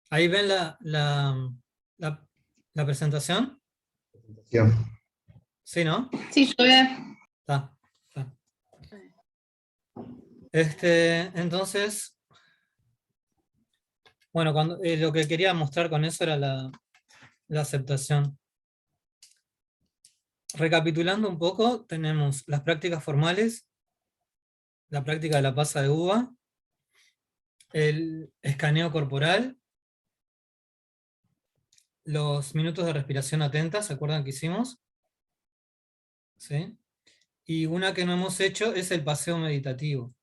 Ahí ven la, la presentación. Sí, ¿no? Sí, yo veo. Está. Entonces, bueno, lo que quería mostrar con eso era la aceptación. Recapitulando un poco, tenemos las prácticas formales, la práctica de la pasa de uva, el escaneo corporal, los minutos de respiración atenta, ¿se acuerdan que hicimos? ¿Sí? Y una que no hemos hecho es el paseo meditativo,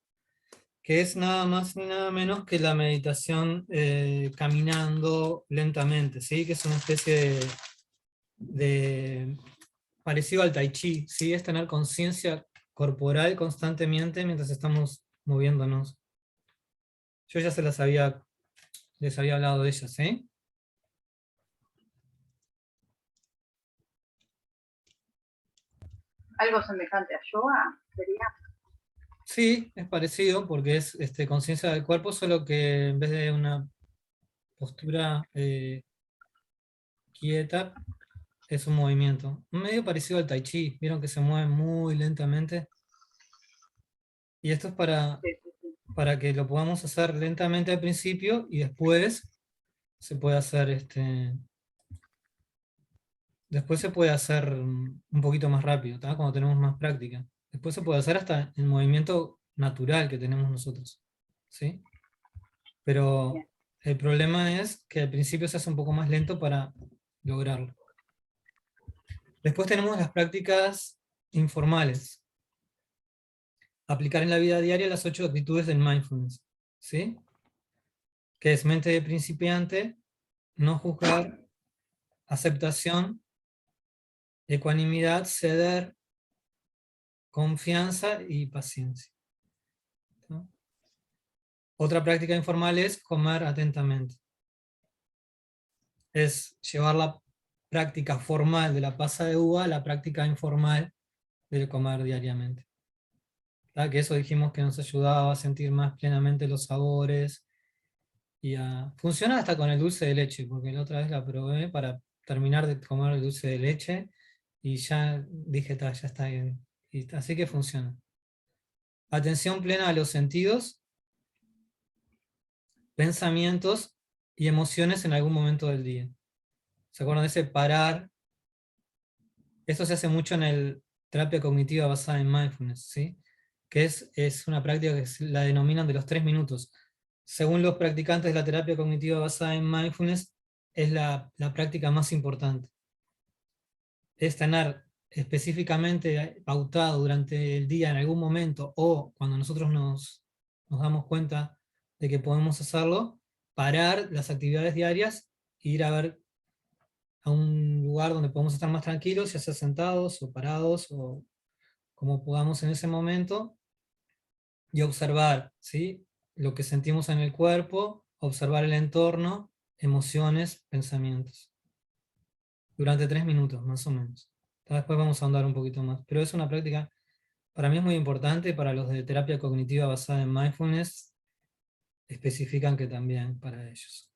que es nada más ni nada menos que la meditación caminando lentamente, ¿sí? Que es una especie de parecido al tai chi, ¿sí? Es tener conciencia corporal constantemente mientras estamos moviéndonos. Yo ya les había hablado de ellas, ¿sí? Algo semejante a yoga sería. Sí, es parecido porque es conciencia del cuerpo, solo que en vez de una postura quieta, es un movimiento. Medio parecido al tai chi, vieron que se mueve muy lentamente. Y esto es para que lo podamos hacer lentamente al principio y después se puede hacer después se puede hacer un poquito más rápido, ¿tá? Cuando tenemos más práctica. Después se puede hacer hasta el movimiento natural que tenemos nosotros, ¿sí? Pero el problema es que al principio se hace un poco más lento para lograrlo. Después tenemos las prácticas informales. Aplicar en la vida diaria las 8 actitudes del mindfulness, ¿sí? Que es mente de principiante, no juzgar, aceptación, ecuanimidad, ceder, confianza y paciencia, ¿no? Otra práctica informal es comer atentamente. Es llevar la práctica formal de la pasa de uva a la práctica informal de comer diariamente. ¿Tá? Que eso dijimos que nos ayudaba a sentir más plenamente los sabores y a funcionar hasta con el dulce de leche, porque la otra vez la probé para terminar de comer el dulce de leche y ya dije, ya está bien. Y así que funciona. Atención plena a los sentidos, pensamientos y emociones en algún momento del día. ¿Se acuerdan de ese parar? Esto se hace mucho en el terapia cognitiva basada en mindfulness, ¿sí? Que es una práctica que la denominan de los 3 minutos. Según los practicantes de la terapia cognitiva basada en mindfulness, es la práctica más importante. Es tener específicamente pautado durante el día en algún momento o cuando nosotros nos damos cuenta de que podemos hacerlo, parar las actividades diarias e ir a ver a un lugar donde podamos estar más tranquilos, ya sea sentados o parados o como podamos en ese momento, y observar, ¿sí? Lo que sentimos en el cuerpo, observar el entorno, emociones, pensamientos. Durante 3 minutos, más o menos. Después vamos a ahondar un poquito más. Pero es una práctica, para mí es muy importante, para los de terapia cognitiva basada en mindfulness, especifican que también para ellos.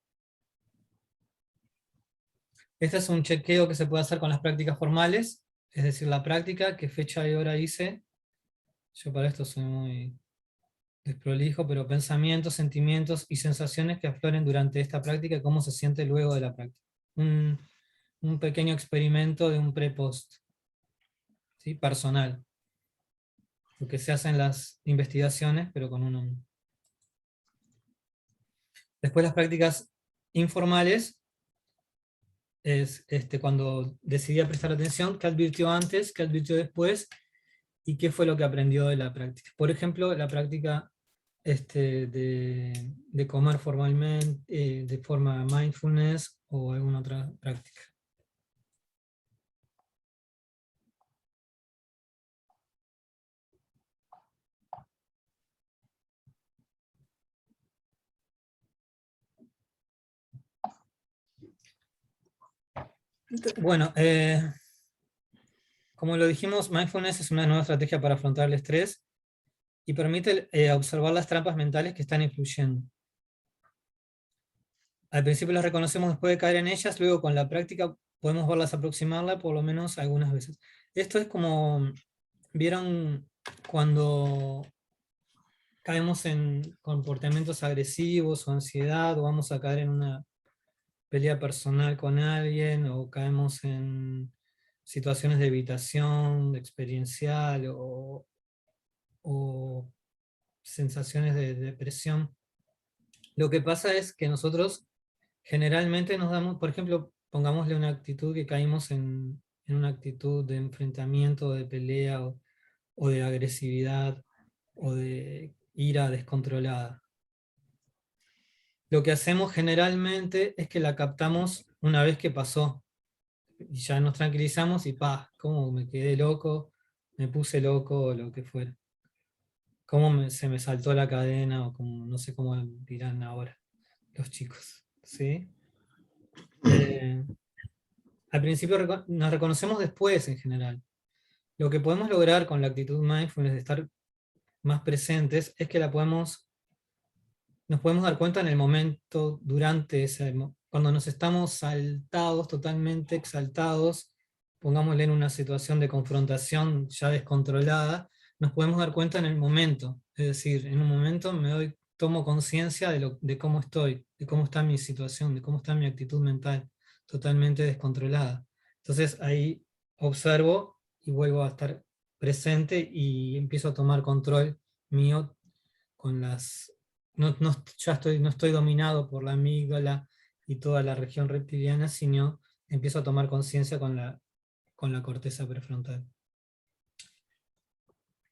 Este es un chequeo que se puede hacer con las prácticas formales, es decir, la práctica, qué fecha y hora hice. Yo para esto soy muy desprolijo, pero pensamientos, sentimientos y sensaciones que afloren durante esta práctica y cómo se siente luego de la práctica. Un pequeño experimento de un pre-post, ¿sí? Personal. Lo que se hace en las investigaciones, pero con uno. Después las prácticas informales es cuando decidí prestar atención, qué advirtió antes, qué advirtió después, y qué fue lo que aprendió de la práctica. Por ejemplo, la práctica de comer formalmente, de forma mindfulness o alguna otra práctica. Bueno, como lo dijimos, mindfulness es una nueva estrategia para afrontar el estrés y permite observar las trampas mentales que están influyendo. al principio las reconocemos después de caer en ellas, luego con la práctica podemos verlas aproximarla por lo menos algunas veces. Esto es como, ¿vieron cuando caemos en comportamientos agresivos o ansiedad o vamos a caer en una pelea personal con alguien o caemos en situaciones de evitación, de experiencial o sensaciones de depresión? Lo que pasa es que nosotros generalmente nos damos, por ejemplo, pongámosle una actitud que caímos en una actitud de enfrentamiento, de pelea o de agresividad o de ira descontrolada. Lo que hacemos generalmente es que la captamos una vez que pasó y ya nos tranquilizamos y pa, cómo me quedé loco, me puse loco o lo que fuera. Se me saltó la cadena o como, no sé cómo dirán ahora los chicos. ¿Sí? Eh, Al principio nos reconocemos después en general. Lo que podemos lograr con la actitud mindfulness de estar más presentes es que nos podemos dar cuenta en el momento, durante cuando nos estamos saltados, totalmente exaltados, pongámosle en una situación de confrontación ya descontrolada, nos podemos dar cuenta en el momento. Es decir, en un momento tomo conciencia de cómo estoy, de cómo está mi situación, de cómo está mi actitud mental, totalmente descontrolada. Entonces ahí observo y vuelvo a estar presente y empiezo a tomar control mío con no estoy dominado por la amígdala y toda la región reptiliana, sino empiezo a tomar conciencia con la corteza prefrontal.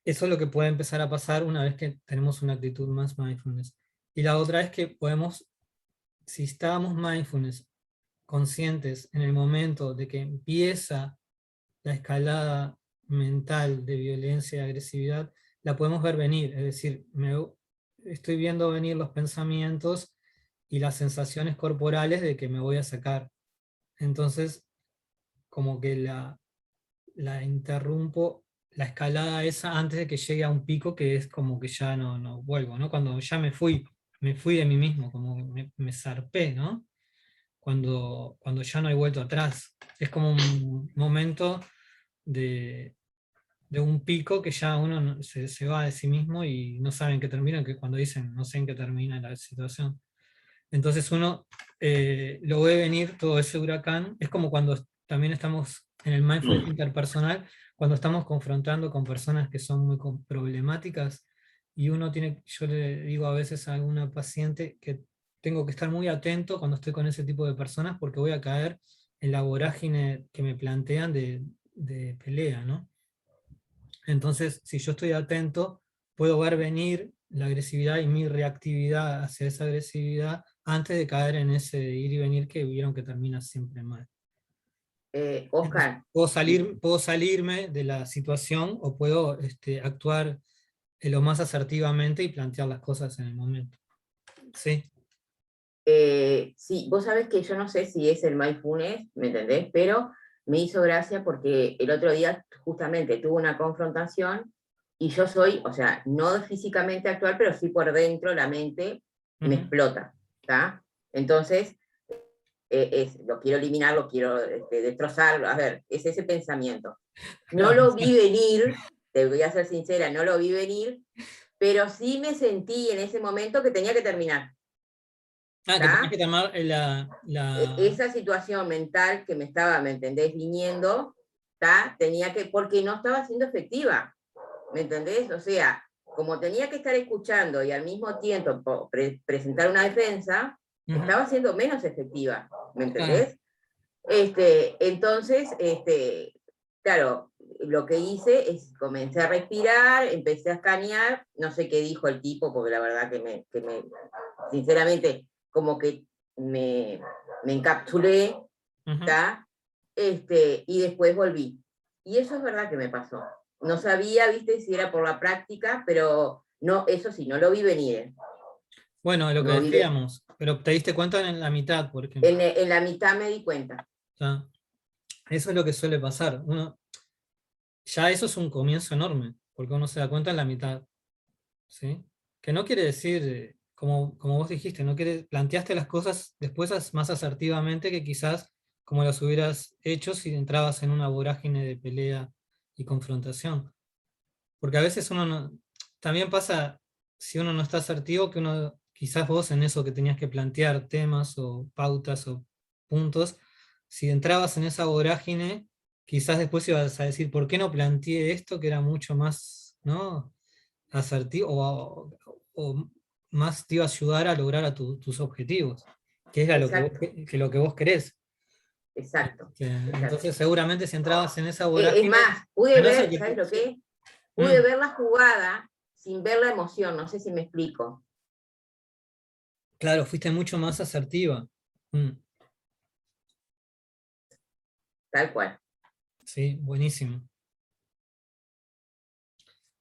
Eso es lo que puede empezar a pasar una vez que tenemos una actitud más mindfulness. Y la otra es que si estábamos mindfulness, conscientes en el momento de que empieza la escalada mental de violencia y agresividad, la podemos ver venir, es decir, estoy viendo venir los pensamientos y las sensaciones corporales de que me voy a sacar. Entonces, como que la interrumpo, la escalada esa antes de que llegue a un pico que es como que ya no vuelvo, ¿no? Cuando ya me fui de mí mismo, como me zarpé, ¿no? Cuando ya no hay vuelto atrás. Es como un momento de, de un pico que ya uno se va de sí mismo y no sabe en qué termina, que cuando dicen no sé en qué termina la situación. Entonces uno lo ve venir todo ese huracán. Es como cuando también estamos en el mindfulness interpersonal, cuando estamos confrontando con personas que son muy problemáticas y yo le digo a veces a alguna paciente que tengo que estar muy atento cuando estoy con ese tipo de personas porque voy a caer en la vorágine que me plantean de pelea, ¿no? Entonces, si yo estoy atento, puedo ver venir la agresividad y mi reactividad hacia esa agresividad antes de caer en ese ir y venir que vieron que termina siempre mal. Entonces, Oscar, puedo salirme de la situación o puedo actuar lo más asertivamente y plantear las cosas en el momento. Sí. Sí, vos sabés que yo no sé si es el mindfulness, ¿me entendés? Pero me hizo gracia porque el otro día justamente tuve una confrontación y yo soy, o sea, no físicamente actual, pero sí por dentro la mente me explota, ¿está? Entonces, lo quiero eliminar, lo quiero destrozar, a ver, es ese pensamiento. No Claro, lo vi venir, te voy a ser sincera, no lo vi venir, pero sí me sentí en ese momento que tenía que terminar. que tenés que tomar Esa situación mental que me estaba, ¿me entendés?, viniendo, tenía que, porque no estaba siendo efectiva, ¿me entendés? O sea, como tenía que estar escuchando y al mismo tiempo presentar una defensa, estaba siendo menos efectiva, ¿me entendés? Entonces, claro, lo que hice es comencé a respirar, empecé a escanear, no sé qué dijo el tipo, porque la verdad que sinceramente, como que me encapsulé, ¿está? Y después volví. Y eso es verdad que me pasó. No sabía, viste, si era por la práctica, pero no, eso sí, no lo vi venir. Bueno, lo que No decíamos, pero te diste cuenta en la mitad, por ejemplo. En la mitad me di cuenta. ¿Ya? Eso es lo que suele pasar. Ya eso es un comienzo enorme, porque uno se da cuenta en la mitad. ¿Sí? Que no quiere decir como vos dijiste, ¿no? Planteaste las cosas después más asertivamente que quizás como las hubieras hecho si entrabas en una vorágine de pelea y confrontación. Porque a veces también pasa, si uno no está asertivo, que uno, quizás vos en eso que tenías que plantear temas o pautas o puntos, si entrabas en esa vorágine, quizás después ibas a decir, ¿por qué no planteé esto que era mucho más, ¿no? Asertivo o más te iba a ayudar a lograr tus objetivos, que era Exacto, lo que vos querés. exacto, exacto. Entonces seguramente si entrabas en esa Es vorágine, más, pude a no ser ver, que... ¿sabes lo que? Pude Mm, ver la jugada sin ver la emoción, no sé si me explico. claro, fuiste mucho más asertiva. Mm, Tal cual. sí, buenísimo.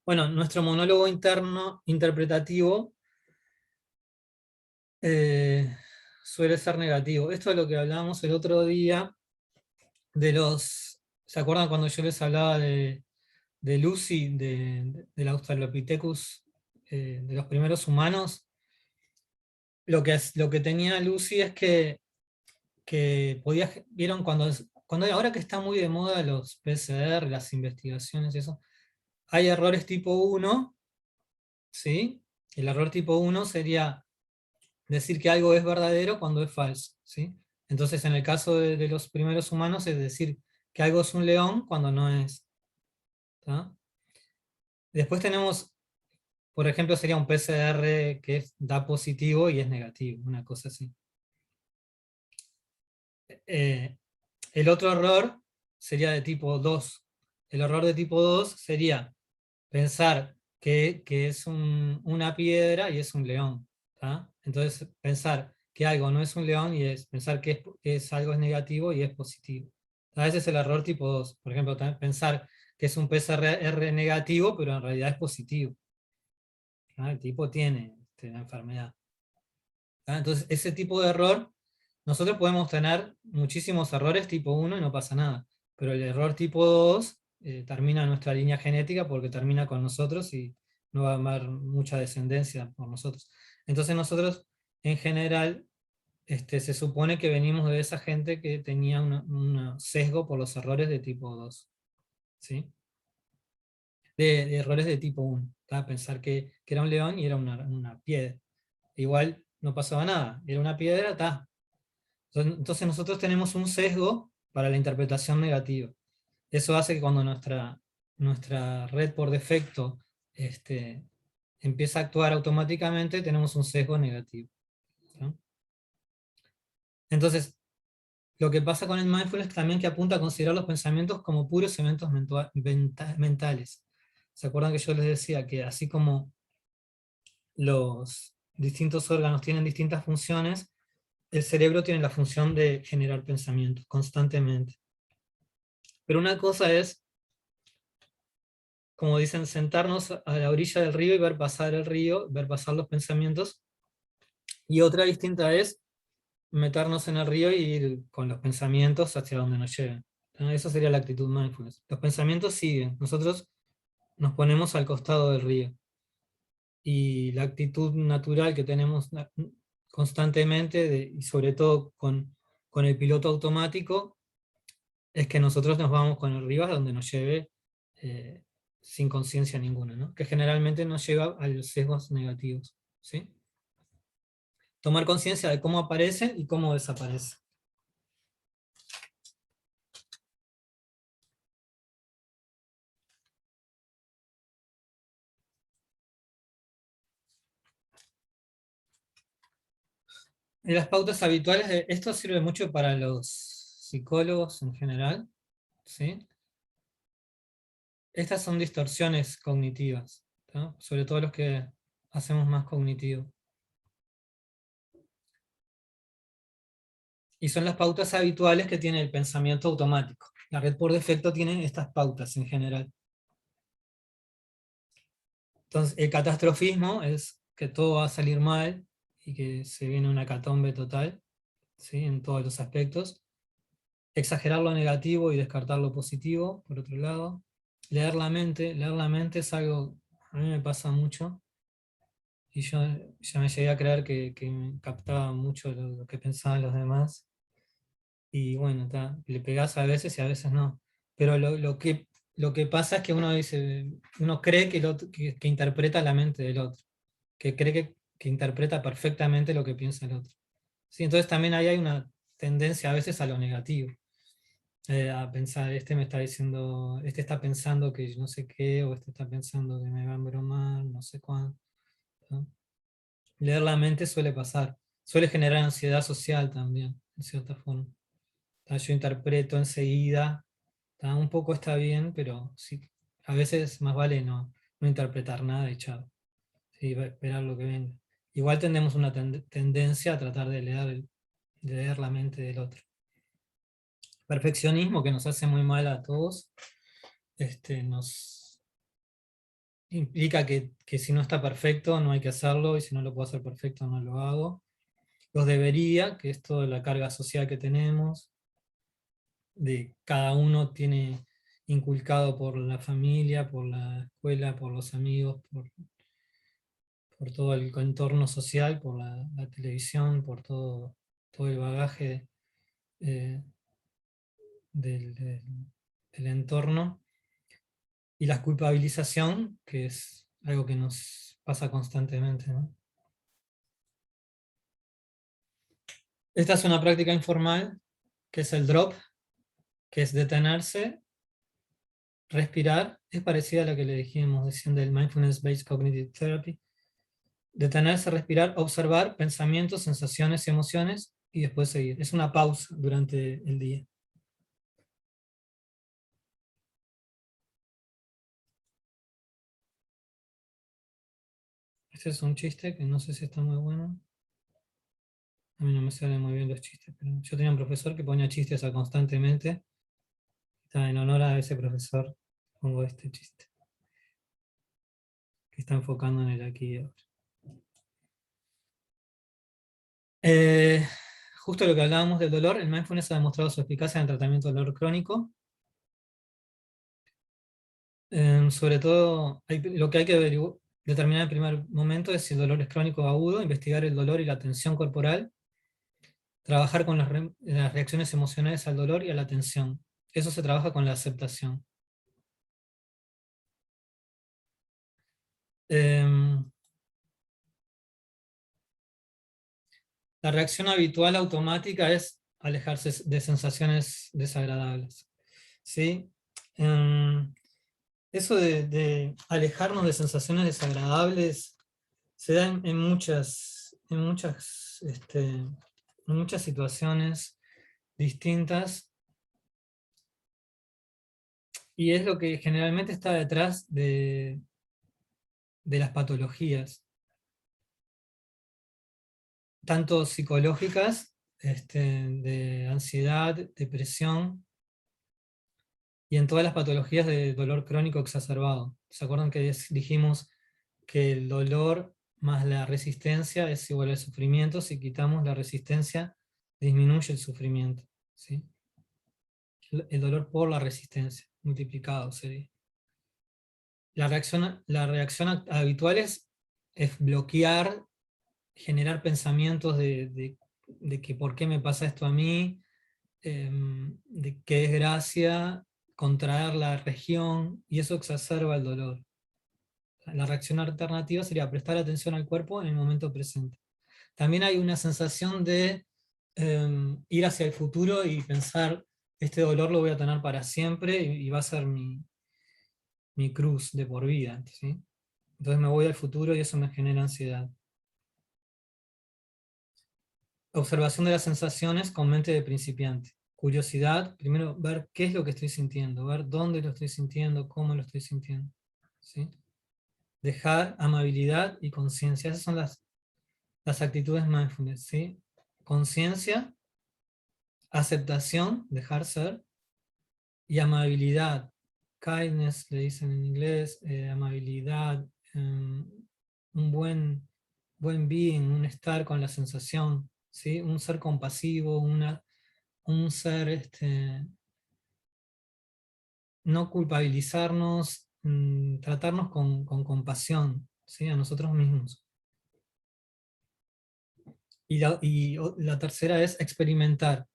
Bueno, nuestro monólogo interno interpretativo eh, suele ser negativo. Esto es lo que hablábamos el otro día de los... ¿Se acuerdan cuando yo les hablaba de Lucy, del Australopithecus, de los primeros humanos? Lo que tenía Lucy es que podía, vieron cuando ahora que está muy de moda los PCR, las investigaciones y eso, hay errores tipo 1, ¿sí? El error tipo 1 sería decir que algo es verdadero cuando es falso, ¿sí? Entonces, en el caso de los primeros humanos, es decir que algo es un león cuando no es. ¿Tá? Después tenemos, por ejemplo, sería un PCR que da positivo y es negativo, una cosa así. Eh, el otro error sería de tipo 2. El error de tipo 2 sería pensar que es una piedra y es un león. ¿Tá? Entonces, pensar que algo no es un león y pensar algo es negativo y es positivo. A veces es el error tipo 2. Por ejemplo, pensar que es un PCR negativo, pero en realidad es positivo. ¿Tá? El tipo tiene la enfermedad. ¿Tá? Entonces, ese tipo de error, nosotros podemos tener muchísimos errores tipo 1 y no pasa nada. Pero el error tipo 2 termina nuestra línea genética porque termina con nosotros y no va a haber mucha descendencia por nosotros. Entonces nosotros, en general, se supone que venimos de esa gente que tenía un sesgo por los errores de tipo 2. ¿Sí? De errores de tipo 1. ¿Tá? Pensar que era un león y era una piedra. Igual no pasaba nada. Era una piedra, está. Entonces nosotros tenemos un sesgo para la interpretación negativa. Eso hace que cuando nuestra red por defecto empieza a actuar automáticamente, tenemos un sesgo negativo. ¿No? Entonces, lo que pasa con el mindfulness también que apunta a considerar los pensamientos como puros eventos mentales. ¿Se acuerdan que yo les decía que así como los distintos órganos tienen distintas funciones, el cerebro tiene la función de generar pensamientos constantemente? Pero una cosa es, como dicen, sentarnos a la orilla del río y ver pasar el río, ver pasar los pensamientos, y otra distinta es meternos en el río y ir con los pensamientos hacia donde nos lleven. Esa sería la actitud mindfulness. Los pensamientos siguen, nosotros nos ponemos al costado del río. Y la actitud natural que tenemos constantemente, y sobre todo con el piloto automático, es que nosotros nos vamos con el río a donde nos lleve eh, sin conciencia ninguna, ¿no? Que generalmente nos lleva a los sesgos negativos. ¿Sí? Tomar conciencia de cómo aparece y cómo desaparece. Y las pautas habituales, esto sirve mucho para los psicólogos en general. ¿Sí? Estas son distorsiones cognitivas, ¿no? Sobre todo los que hacemos más cognitivo. Y son las pautas habituales que tiene el pensamiento automático. La red por defecto tiene estas pautas en general. Entonces, el catastrofismo es que todo va a salir mal y que se viene una hecatombe total, ¿sí? En todos los aspectos. Exagerar lo negativo y descartar lo positivo, por otro lado. Leer la mente es algo, a mí me pasa mucho. y yo ya me llegué a creer que captaba mucho lo que pensaban los demás, y bueno, le pegás a veces y a veces no. Pero lo que pasa es que uno dice, uno cree que, que interpreta la mente del otro, que cree que interpreta perfectamente lo que piensa el otro. ¿Sí? Entonces también ahí hay una tendencia a veces a lo negativo, a pensar, este me está diciendo, este está pensando que no sé qué, o este está pensando que me va a embromar, no sé cuánto, ¿no? Leer la mente suele pasar, suele generar ansiedad social también, en cierta forma. Yo interpreto enseguida, un poco está bien, pero sí, a veces más vale no interpretar nada y chao, sí, esperar lo que venga. Igual tenemos una tendencia a tratar de leer la mente del otro. Perfeccionismo que nos hace muy mal a todos, nos implica que si no está perfecto no hay que hacerlo, y si no lo puedo hacer perfecto no lo hago. Los debería, que es toda la carga social que tenemos, de cada uno tiene inculcado por la familia, por la escuela, por los amigos, por todo el entorno social, por la televisión, por todo el bagaje eh, del entorno. Y la culpabilización, que es algo que nos pasa constantemente, ¿no? Esta es una práctica informal, que es el drop, que es detenerse, respirar. Es parecida a la que le dijimos diciendo del Mindfulness-Based Cognitive Therapy. Detenerse, respirar, observar pensamientos, sensaciones y emociones, y después seguir. Es una pausa durante el día. Este es un chiste que no sé si está muy bueno. A mí no me salen muy bien los chistes, pero yo tenía un profesor que ponía chistes constantemente. En honor a ese profesor pongo este chiste, que está enfocando en el aquí y ahora. Eh, Justo lo que hablábamos del dolor, el mindfulness ha demostrado su eficacia en el tratamiento del dolor crónico. Sobre todo, lo que hay que determinar en el primer momento es si el dolor es crónico o agudo, investigar el dolor y la tensión corporal, trabajar con las reacciones emocionales al dolor y a la tensión. Eso se trabaja con la aceptación. La reacción habitual automática es alejarse de sensaciones desagradables, ¿sí? Eso de alejarnos de sensaciones desagradables se da en muchas situaciones distintas, y es lo que generalmente está detrás de las patologías, tanto psicológicas, de ansiedad, depresión, y en todas las patologías de dolor crónico exacerbado. ¿Se acuerdan que dijimos que el dolor más la resistencia es igual al sufrimiento? Si quitamos la resistencia, disminuye el sufrimiento, ¿sí? El dolor por la resistencia, multiplicado sería. La reacción habitual es bloquear, generar pensamientos de que por qué me pasa esto a mí, de qué desgracia, contraer la región, y eso exacerba el dolor. La reacción alternativa sería prestar atención al cuerpo en el momento presente. También hay una sensación de ir hacia el futuro y pensar, este dolor lo voy a tener para siempre y va a ser mi cruz de por vida, ¿sí? Entonces me voy al futuro y eso me genera ansiedad. Observación de las sensaciones con mente de principiante. Curiosidad, primero ver qué es lo que estoy sintiendo, ver dónde lo estoy sintiendo, cómo lo estoy sintiendo, ¿sí? Dejar amabilidad y conciencia. Esas son las actitudes mindfulness, ¿sí? Conciencia, aceptación, dejar ser, y amabilidad. Kindness, le dicen en inglés, amabilidad, un buen being, un estar con la sensación, ¿sí? Un ser compasivo, un ser, no culpabilizarnos, tratarnos con compasión, ¿sí? A nosotros mismos. La tercera es experimentar,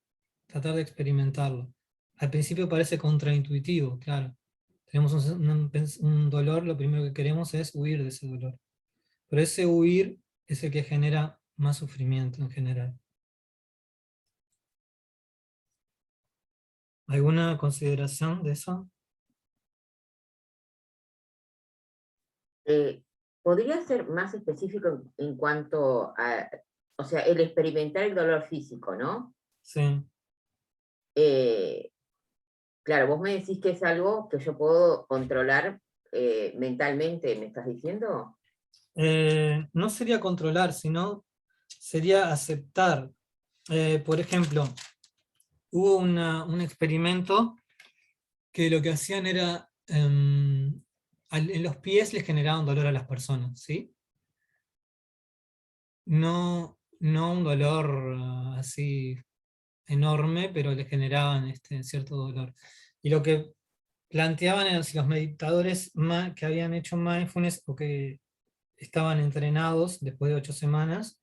tratar de experimentarlo. Al principio parece contraintuitivo, claro. Tenemos un dolor, lo primero que queremos es huir de ese dolor. Pero ese huir es el que genera más sufrimiento en general. ¿Alguna consideración de eso? ¿Podría ser más específico en cuanto a, o sea, el experimentar el dolor físico, ¿no? Sí. Claro, vos me decís que es algo que yo puedo controlar mentalmente, ¿me estás diciendo? No sería controlar, sino sería aceptar. Por ejemplo, hubo un experimento que lo que hacían era, en los pies les generaban dolor a las personas, ¿sí? No un dolor así enorme, pero les generaban cierto dolor. Y lo que planteaban eran si los meditadores que habían hecho mindfulness o que estaban entrenados después de 8 semanas,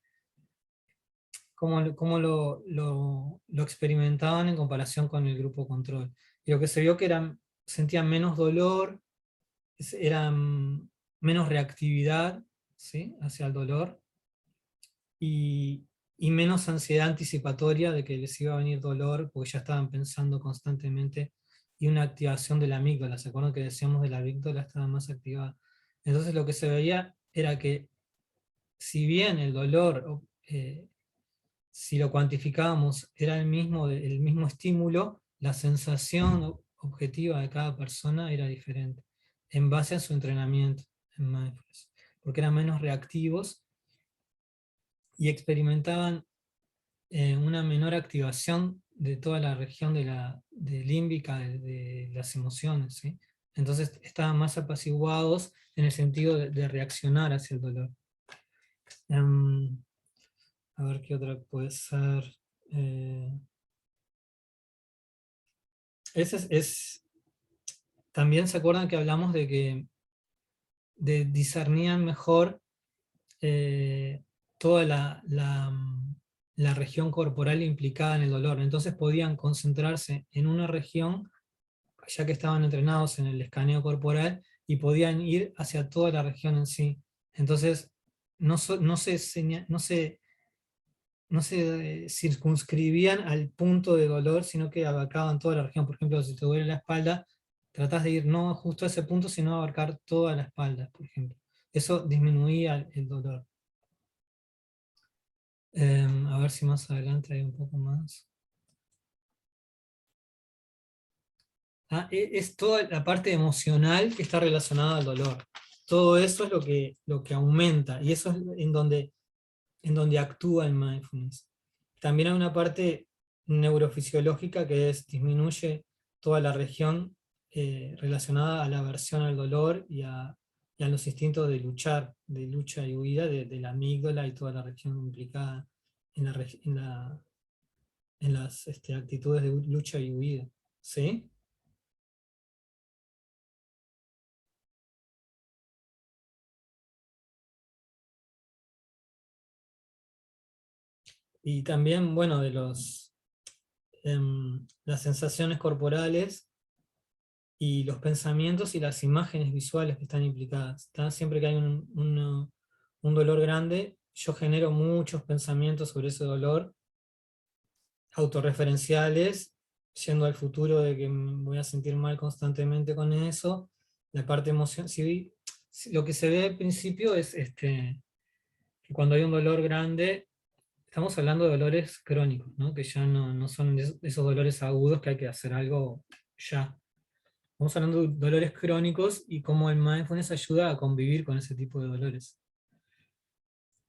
cómo lo experimentaban en comparación con el grupo control. Y lo que se vio que sentían menos dolor, era menos reactividad, ¿sí?, hacia el dolor, y menos ansiedad anticipatoria de que les iba a venir dolor, porque ya estaban pensando constantemente, y una activación de la amígdala. ¿Se acuerdan que decíamos de la amígdala estaba más activada? Entonces lo que se veía era que, si bien el dolor, si lo cuantificábamos, era el mismo estímulo, la sensación objetiva de cada persona era diferente, en base a su entrenamiento en mindfulness, porque eran menos reactivos y experimentaban una menor activación de toda la región de límbica de las emociones, ¿sí? Entonces estaban más apaciguados en el sentido de reaccionar hacia el dolor. A ver qué otra puede ser. Ese también se acuerdan que hablamos de que discernían mejor toda la región corporal implicada en el dolor. Entonces podían concentrarse en una región, ya que estaban entrenados en el escaneo corporal, y podían ir hacia toda la región en sí. Entonces no se circunscribían al punto de dolor, sino que abarcaban toda la región. Por ejemplo, si te duele la espalda, tratás de ir no justo a ese punto, sino abarcar toda la espalda, por ejemplo. Eso disminuía el dolor. A ver si más adelante hay un poco más. Es toda la parte emocional que está relacionada al dolor. Todo eso es lo que aumenta, y eso es en donde actúa el mindfulness. También hay una parte neurofisiológica que disminuye toda la región relacionada a la aversión al dolor y a los instintos de luchar, de lucha y huida de la amígdala y toda la región implicada en las actitudes de lucha y huida. ¿Sí? Y también, bueno, las sensaciones corporales y los pensamientos y las imágenes visuales que están implicadas. Siempre que hay un dolor grande, yo genero muchos pensamientos sobre ese dolor, autorreferenciales, yendo al futuro de que me voy a sentir mal constantemente con eso. La parte emocional, lo que se ve al principio es que cuando hay un dolor grande, estamos hablando de dolores crónicos, ¿no? Que ya no son esos dolores agudos que hay que hacer algo ya. Estamos hablando de dolores crónicos y cómo el mindfulness ayuda a convivir con ese tipo de dolores.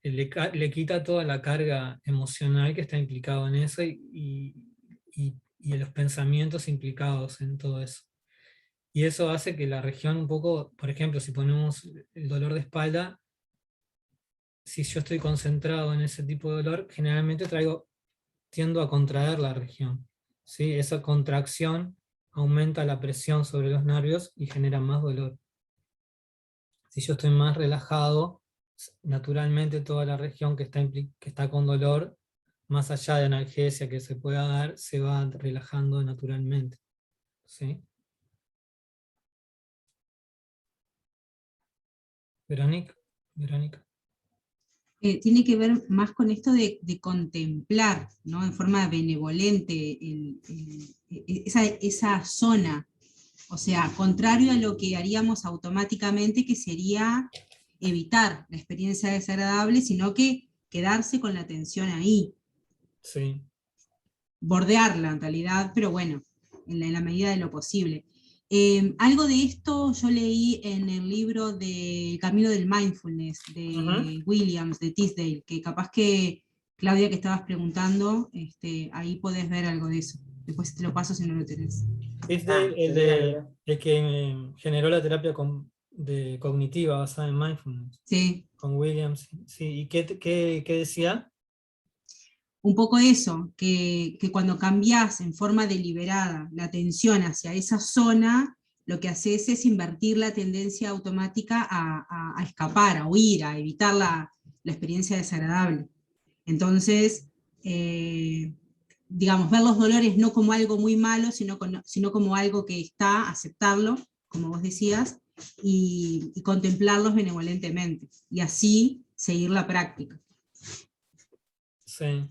Le quita toda la carga emocional que está implicado en eso y los pensamientos implicados en todo eso. Y eso hace que la región un poco, por ejemplo, si ponemos el dolor de espalda, si yo estoy concentrado en ese tipo de dolor, generalmente tiendo a contraer la región, ¿sí? Esa contracción aumenta la presión sobre los nervios y genera más dolor. Si yo estoy más relajado, naturalmente toda la región que está con dolor, más allá de analgesia que se pueda dar, se va relajando naturalmente. ¿Sí? Verónica, Verónica. Tiene que ver más con esto de contemplar, ¿no? En forma benevolente esa zona. O sea, contrario a lo que haríamos automáticamente, que sería evitar la experiencia desagradable, sino que quedarse con la atención ahí. Sí. Bordearla en realidad, pero bueno, en la medida de lo posible. Algo de esto yo leí en el libro de El Camino del Mindfulness, de Williams, de Tisdale, que capaz que, Claudia, que estabas preguntando, ahí podés ver algo de eso. Después te lo paso si no lo tenés. Es tendría el que generó la terapia cognitiva basada en mindfulness, Sí. con Williams. Sí. ¿Y qué decía? Un poco eso, que cuando cambias en forma deliberada la atención hacia esa zona, lo que haces es invertir la tendencia automática a escapar, a huir, a evitar la experiencia desagradable. Entonces, digamos, ver los dolores no como algo muy malo, sino como algo que está, aceptarlo, como vos decías, y contemplarlos benevolentemente, y así seguir la práctica. Sí.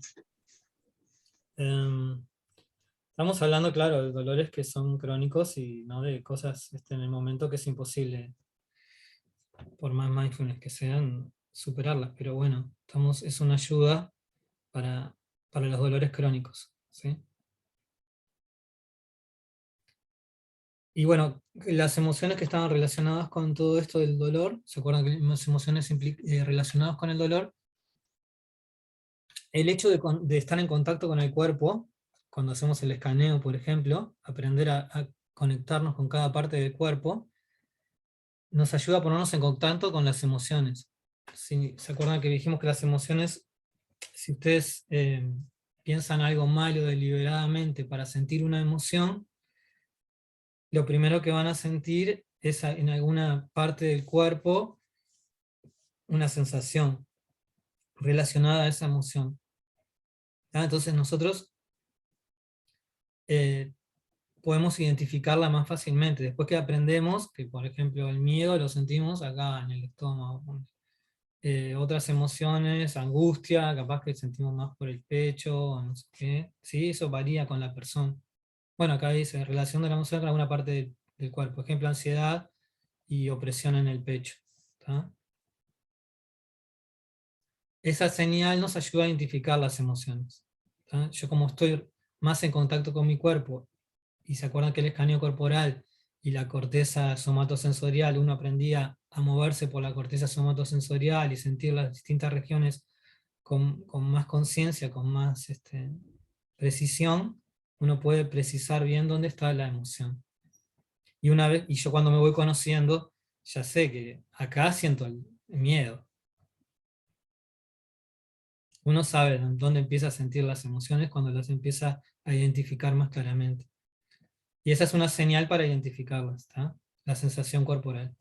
Estamos hablando, claro, de dolores que son crónicos y no de cosas en el momento que es imposible, por más mindfulness que sean, superarlas. Pero bueno, es una ayuda para los dolores crónicos. ¿Sí? Y bueno, las emociones que estaban relacionadas con todo esto del dolor, ¿se acuerdan que las emociones relacionadas con el dolor? El hecho de estar en contacto con el cuerpo, cuando hacemos el escaneo, por ejemplo, aprender a conectarnos con cada parte del cuerpo, nos ayuda a ponernos en contacto con las emociones. Si se acuerdan que dijimos que las emociones, si ustedes piensan algo malo deliberadamente para sentir una emoción, lo primero que van a sentir es en alguna parte del cuerpo una sensación relacionada a esa emoción. Entonces nosotros podemos identificarla más fácilmente. Después que aprendemos que, por ejemplo, el miedo lo sentimos acá en el estómago. Otras emociones, angustia, capaz que sentimos más por el pecho, no sé qué. Sí, eso varía con la persona. Bueno, acá dice, relación de la emoción con alguna parte del cuerpo. Por ejemplo, ansiedad y opresión en el pecho. ¿Tá? Esa señal nos ayuda a identificar las emociones. ¿Tá? Yo como estoy más en contacto con mi cuerpo, y se acuerdan que el escaneo corporal y la corteza somatosensorial, uno aprendía a moverse por la corteza somatosensorial y sentir las distintas regiones con más conciencia, con más precisión, uno puede precisar bien dónde está la emoción. Y yo cuando me voy conociendo, ya sé que acá siento el miedo. Uno sabe dónde empieza a sentir las emociones cuando las empieza a identificar más claramente. Y esa es una señal para identificarlas, ¿tá? La sensación corporal.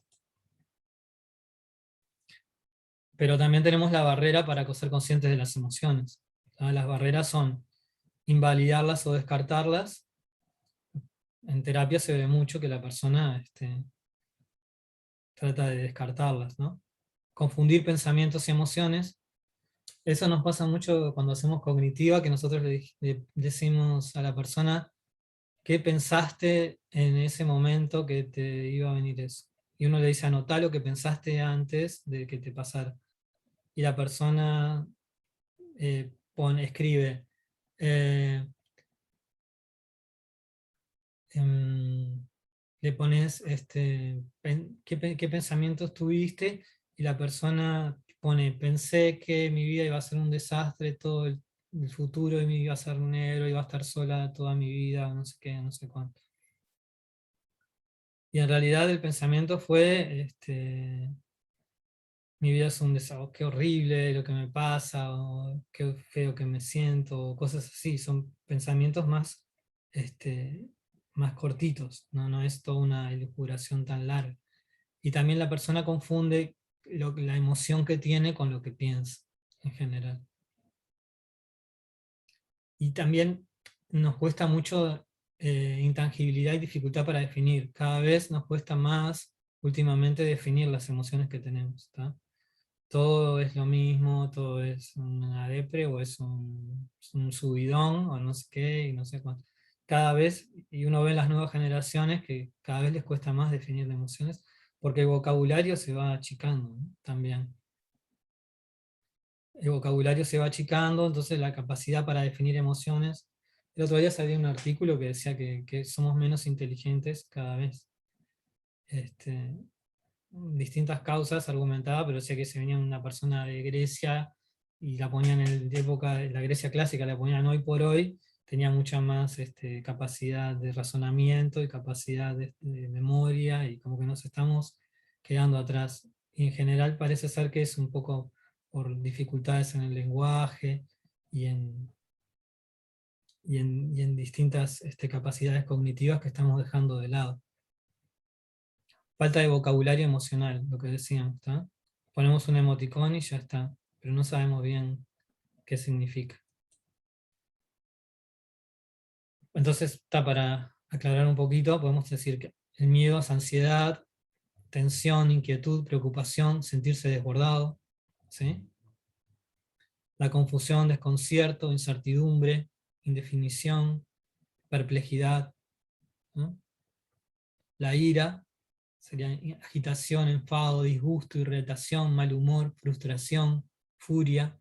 Pero también tenemos la barrera para ser conscientes de las emociones. ¿Tá? Las barreras son invalidarlas o descartarlas. En terapia se ve mucho que la persona trata de descartarlas, ¿no? Confundir pensamientos y emociones. Eso nos pasa mucho cuando hacemos cognitiva, que nosotros le decimos a la persona, ¿qué pensaste en ese momento que te iba a venir eso? Y uno le dice, anotá lo que pensaste antes de que te pasara. Y la persona escribe, eh, le pones qué pensamientos tuviste, y la persona pone, pensé que mi vida iba a ser un desastre, todo el futuro y me iba a ser negro, iba a estar sola toda mi vida, no sé qué, no sé cuánto. Y en realidad el pensamiento fue, mi vida es un desastre, qué horrible lo que me pasa, o qué feo que me siento, o cosas así. Son pensamientos más cortitos, no es toda una elucubración tan larga. Y también la persona confunde la emoción que tiene con lo que piensa en general. Y también nos cuesta mucho intangibilidad y dificultad para definir. Cada vez nos cuesta más últimamente definir las emociones que tenemos. ¿Tá? Todo es lo mismo, todo es una depre o es un subidón o no sé qué y no sé cuánto. Cada vez, y uno ve en las nuevas generaciones que cada vez les cuesta más definir las emociones porque el vocabulario se va achicando, ¿no? También. El vocabulario se va achicando, entonces la capacidad para definir emociones. El otro día salió un artículo que decía que somos menos inteligentes cada vez. Distintas causas argumentaba, pero decía que se venía una persona de Grecia y la ponían en época de la Grecia clásica, la ponían hoy por hoy, tenía mucha más capacidad de razonamiento y capacidad de memoria, y como que nos estamos quedando atrás. Y en general parece ser que es un poco por dificultades en el lenguaje y en distintas capacidades cognitivas que estamos dejando de lado. Falta de vocabulario emocional, lo que decían, ¿está? Ponemos un emoticón y ya está, pero no sabemos bien qué significa. Entonces, está para aclarar un poquito, podemos decir que el miedo es ansiedad, tensión, inquietud, preocupación, sentirse desbordado, ¿sí? La confusión, desconcierto, incertidumbre, indefinición, perplejidad, ¿no? La ira sería agitación, enfado, disgusto, irritación, mal humor, frustración, furia.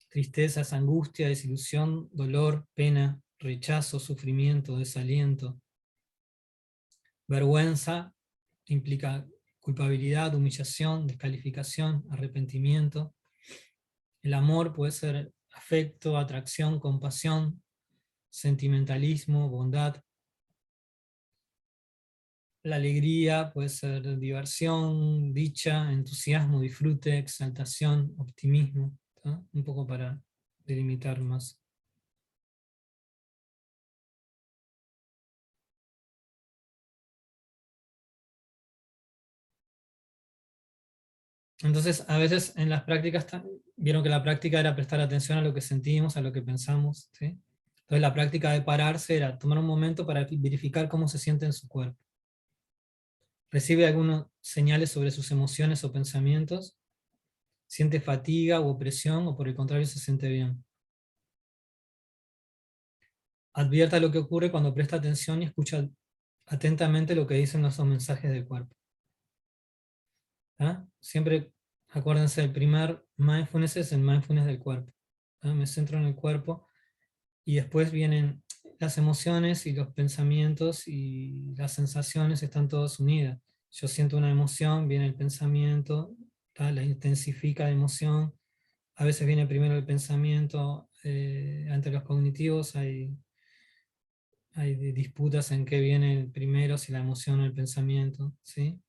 Tristeza es angustia, desilusión, dolor, pena, rechazo, sufrimiento, desaliento. Vergüenza implica culpabilidad, humillación, descalificación, arrepentimiento. El amor puede ser afecto, atracción, compasión, sentimentalismo, bondad. La alegría puede ser diversión, dicha, entusiasmo, disfrute, exaltación, optimismo. ¿Tá? Un poco para delimitar más. Entonces, a veces en las prácticas, vieron que la práctica era prestar atención a lo que sentimos, a lo que pensamos. ¿Sí? Entonces la práctica de pararse era tomar un momento para verificar cómo se siente en su cuerpo. ¿Recibe algunas señales sobre sus emociones o pensamientos? ¿Siente fatiga u opresión o por el contrario se siente bien? Advierta lo que ocurre cuando presta atención y escucha atentamente lo que dicen esos mensajes del cuerpo. ¿Ah? Siempre acuérdense, el primer mindfulness es el mindfulness del cuerpo. ¿Ah? Me centro en el cuerpo y después vienen las emociones y los pensamientos y las sensaciones, están todas unidas. Yo siento una emoción, viene el pensamiento, ¿tá? La intensifica la emoción. A veces viene primero el pensamiento, entre los cognitivos hay disputas en qué viene el primero, si la emoción o el pensamiento. ¿Sí?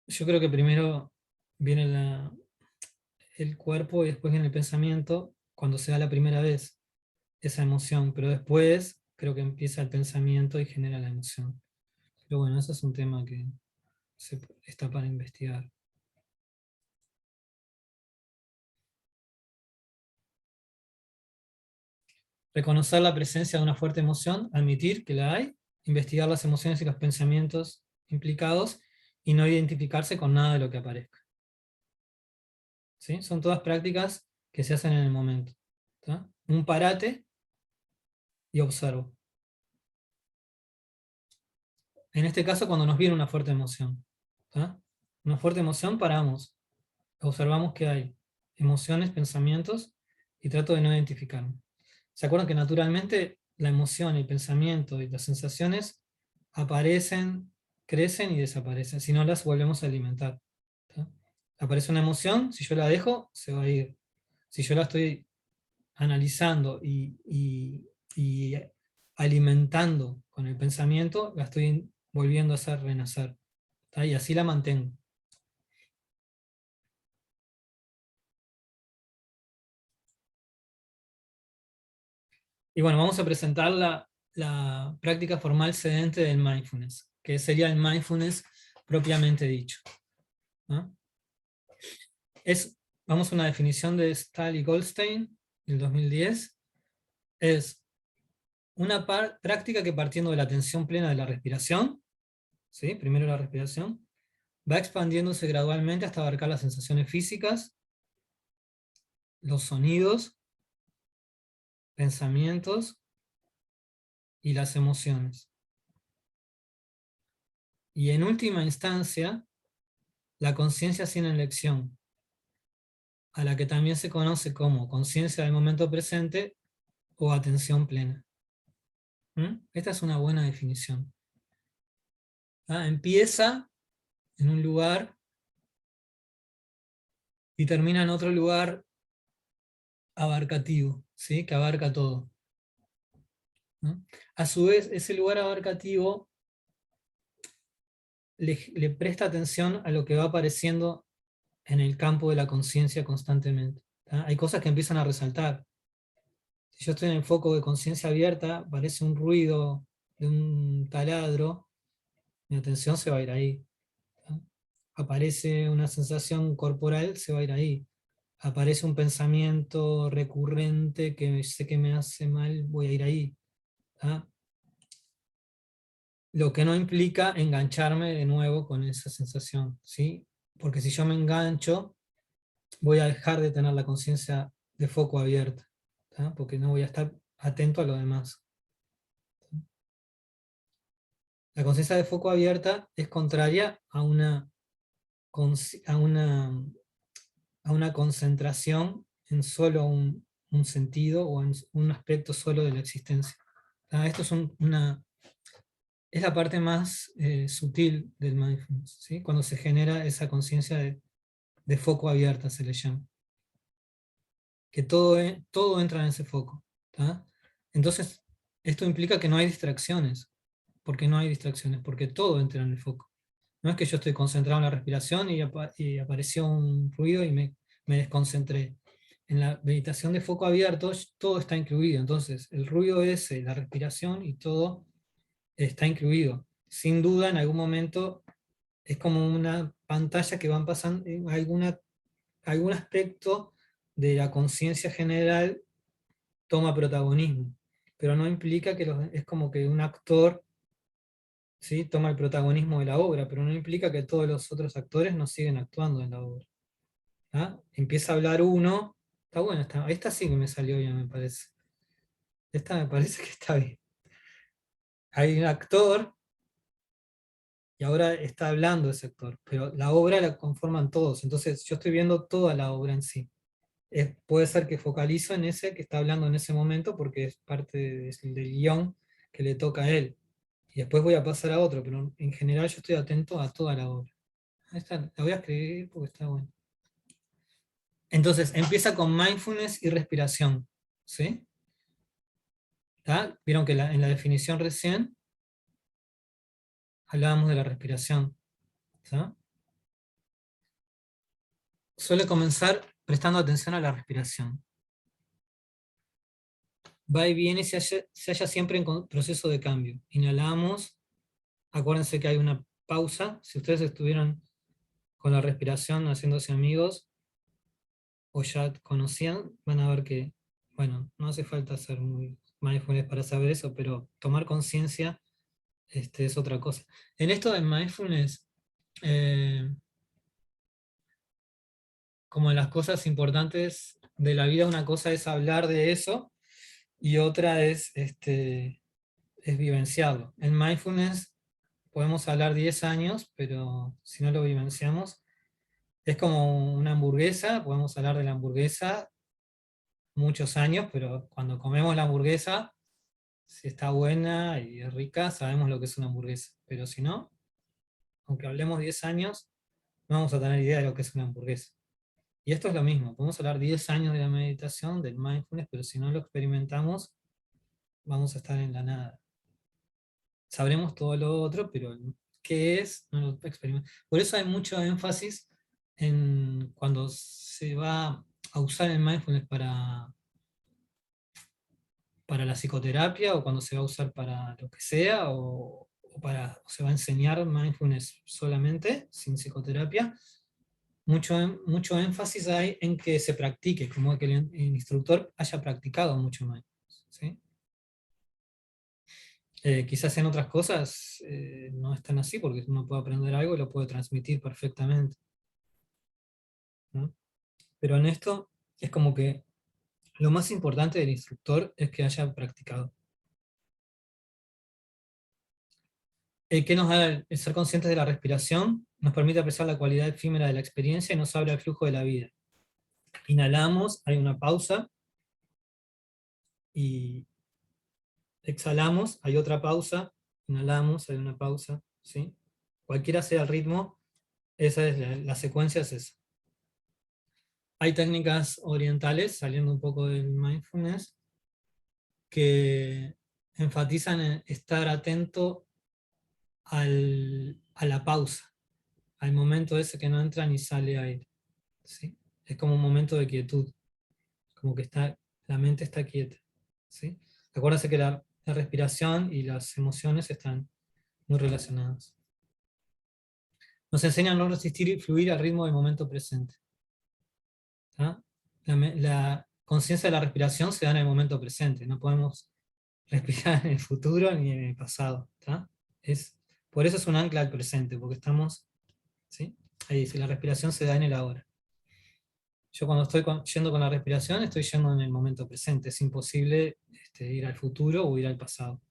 Yo creo que primero viene el cuerpo y después viene el pensamiento cuando se da la primera vez esa emoción, pero después creo que empieza el pensamiento y genera la emoción. Pero bueno, ese es un tema que está para investigar. Reconocer la presencia de una fuerte emoción, admitir que la hay, investigar las emociones y los pensamientos implicados y no identificarse con nada de lo que aparezca. ¿Sí? Son todas prácticas que se hacen en el momento. ¿Tá? Un parate y observo. En este caso, cuando nos viene una fuerte emoción. ¿Tá? Una fuerte emoción, paramos. Observamos que hay emociones, pensamientos, y trato de no identificarme. ¿Se acuerdan que naturalmente la emoción, el pensamiento y las sensaciones aparecen, crecen y desaparecen? Si no, las volvemos a alimentar. ¿Tá? Aparece una emoción, si yo la dejo, se va a ir. Si yo la estoy analizando y alimentando con el pensamiento, la estoy volviendo a hacer renacer. ¿Tá? Y así la mantengo. Y bueno, vamos a presentar la práctica formal sedente del mindfulness, que sería el mindfulness propiamente dicho, ¿no? Vamos a una definición de Stahl y Goldstein, del 2010, es una práctica que partiendo de la atención plena de la respiración, ¿sí? Primero la respiración, va expandiéndose gradualmente hasta abarcar las sensaciones físicas, los sonidos, pensamientos y las emociones. Y en última instancia, la conciencia sin elección, a la que también se conoce como conciencia del momento presente o atención plena. Esta es una buena definición. Empieza en un lugar y termina en otro lugar abarcativo, ¿sí? Que abarca todo, ¿no? A su vez, ese lugar abarcativo le presta atención a lo que va apareciendo en el campo de la conciencia constantemente. Hay cosas que empiezan a resaltar. Si yo estoy en el foco de conciencia abierta, aparece un ruido de un taladro, mi atención se va a ir ahí. Aparece una sensación corporal, se va a ir ahí. Aparece un pensamiento recurrente que sé que me hace mal, voy a ir ahí. Lo que no implica engancharme de nuevo con esa sensación, ¿sí? Porque si yo me engancho, voy a dejar de tener la conciencia de foco abierta, porque no voy a estar atento a lo demás. La conciencia de foco abierta es contraria a una concentración en solo un sentido o en un aspecto solo de la existencia. Esto es la parte más sutil del mindfulness, ¿sí? Cuando se genera esa conciencia de foco abierta, se le llama. Que todo entra en ese foco. Entonces, esto implica que no hay distracciones. ¿Por qué no hay distracciones? Porque todo entra en el foco. No es que yo estoy concentrado en la respiración y apareció un ruido y me desconcentré. En la meditación de foco abierto todo está incluido. Entonces, el ruido es la respiración y todo está incluido. Sin duda, en algún momento es como una pantalla que van pasando, algún aspecto de la conciencia general toma protagonismo, pero no implica que es como que un actor, ¿sí? Toma el protagonismo de la obra, pero no implica que todos los otros actores no siguen actuando en la obra. Empieza a hablar uno, está bueno, esta sí que me salió bien, me parece. Esta me parece que está bien. Hay un actor y ahora está hablando ese actor, pero la obra la conforman todos, entonces yo estoy viendo toda la obra en sí. Puede ser que focalizo en ese que está hablando en ese momento porque es parte del guión que le toca a él. Y después voy a pasar a otro, pero en general yo estoy atento a toda la obra. La voy a escribir porque está bueno. Entonces, empieza con mindfulness y respiración. ¿Sí? Vieron que en la definición recién hablábamos de la respiración. ¿Sí? Suele comenzar prestando atención a la respiración. Va y viene y se halla siempre en proceso de cambio. Inhalamos, acuérdense que hay una pausa. Si ustedes estuvieron con la respiración haciéndose amigos, o ya conocían, van a ver que, bueno, no hace falta ser muy mindfulness para saber eso, pero tomar conciencia es otra cosa. En esto de mindfulness, como en las cosas importantes de la vida, una cosa es hablar de eso y otra es vivenciarlo. En mindfulness podemos hablar 10 años, pero si no lo vivenciamos, es como una hamburguesa, podemos hablar de la hamburguesa muchos años, pero cuando comemos la hamburguesa, si está buena y es rica, sabemos lo que es una hamburguesa. Pero si no, aunque hablemos 10 años, no vamos a tener idea de lo que es una hamburguesa. Y esto es lo mismo, podemos hablar 10 años de la meditación, del mindfulness, pero si no lo experimentamos, vamos a estar en la nada. Sabremos todo lo otro, pero ¿qué es? No lo experimentamos. Por eso hay mucho énfasis en cuando se va a usar el mindfulness para la psicoterapia o cuando se va a usar para lo que sea, o o se va a enseñar mindfulness solamente, sin psicoterapia, mucho énfasis hay en que se practique, como que el instructor haya practicado mucho mindfulness, ¿sí? Quizás en otras cosas no es tan así, porque uno puede aprender algo y lo puede transmitir perfectamente, ¿no? Pero en esto es como que lo más importante del instructor es que haya practicado. ¿Qué nos da el ser conscientes de la respiración? Nos permite apreciar la cualidad efímera de la experiencia y nos abre al flujo de la vida. Inhalamos, hay una pausa, y exhalamos, hay otra pausa, inhalamos, hay una pausa, ¿sí? Cualquiera sea el ritmo, esa es la secuencia es esa. Hay técnicas orientales, saliendo un poco del mindfulness, que enfatizan en estar atento a la pausa, al momento ese que no entra ni sale aire, ¿sí? Es como un momento de quietud, como que la mente está quieta, ¿sí? Acuérdense que la respiración y las emociones están muy relacionadas. Nos enseña a no resistir y fluir al ritmo del momento presente. ¿Tá? La conciencia de la respiración se da en el momento presente, no podemos respirar en el futuro ni en el pasado. ¿Tá? Por eso es un ancla al presente, porque estamos, ¿sí? Ahí dice, la respiración se da en el ahora. Yo cuando estoy yendo con la respiración, estoy yendo en el momento presente, es imposible ir al futuro o ir al pasado.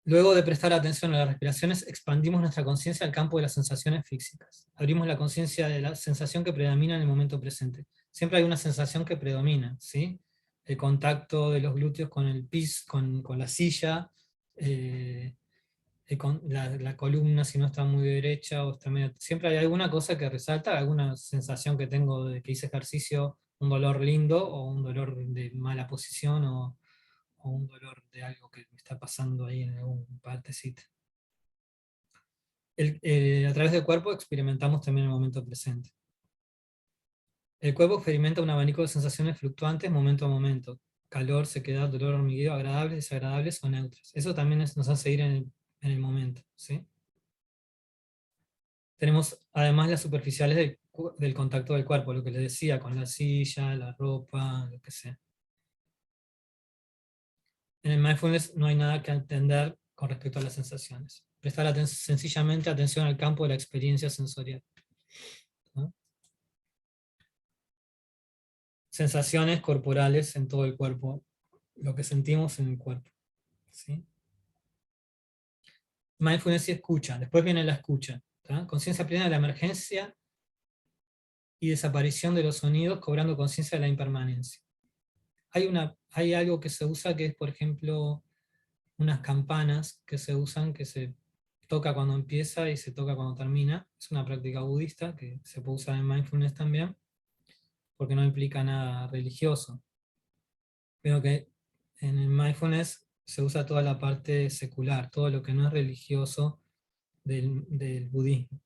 Luego de prestar atención a las respiraciones, expandimos nuestra conciencia al campo de las sensaciones físicas. Abrimos la conciencia de la sensación que predomina en el momento presente. Siempre hay una sensación que predomina, ¿sí? El contacto de los glúteos con el piso, con la silla, con la columna si no está muy derecha o está medio... Siempre hay alguna cosa que resalta, alguna sensación que tengo de que hice ejercicio, un dolor lindo o un dolor de mala posición o un dolor de algo que me está pasando ahí en algún partecita. A través del cuerpo experimentamos también el momento presente. El cuerpo experimenta un abanico de sensaciones fluctuantes momento a momento. Calor, sequedad, dolor, hormigueo, agradables, desagradables o neutras. Eso también nos hace ir en el momento, ¿sí? Tenemos además las superficiales del contacto del cuerpo, lo que les decía, con la silla, la ropa, lo que sea. En el mindfulness no hay nada que entender con respecto a las sensaciones. Prestar sencillamente atención al campo de la experiencia sensorial, ¿no? Sensaciones corporales en todo el cuerpo, lo que sentimos en el cuerpo, ¿sí? Mindfulness y escucha, después viene la escucha, ¿tá? Conciencia plena de la emergencia y desaparición de los sonidos, cobrando conciencia de la impermanencia. Hay algo que se usa que es, por ejemplo, unas campanas que se usan, que se toca cuando empieza y se toca cuando termina. Es una práctica budista que se puede usar en mindfulness también, porque no implica nada religioso. Pero que en el mindfulness se usa toda la parte secular, todo lo que no es religioso del budismo.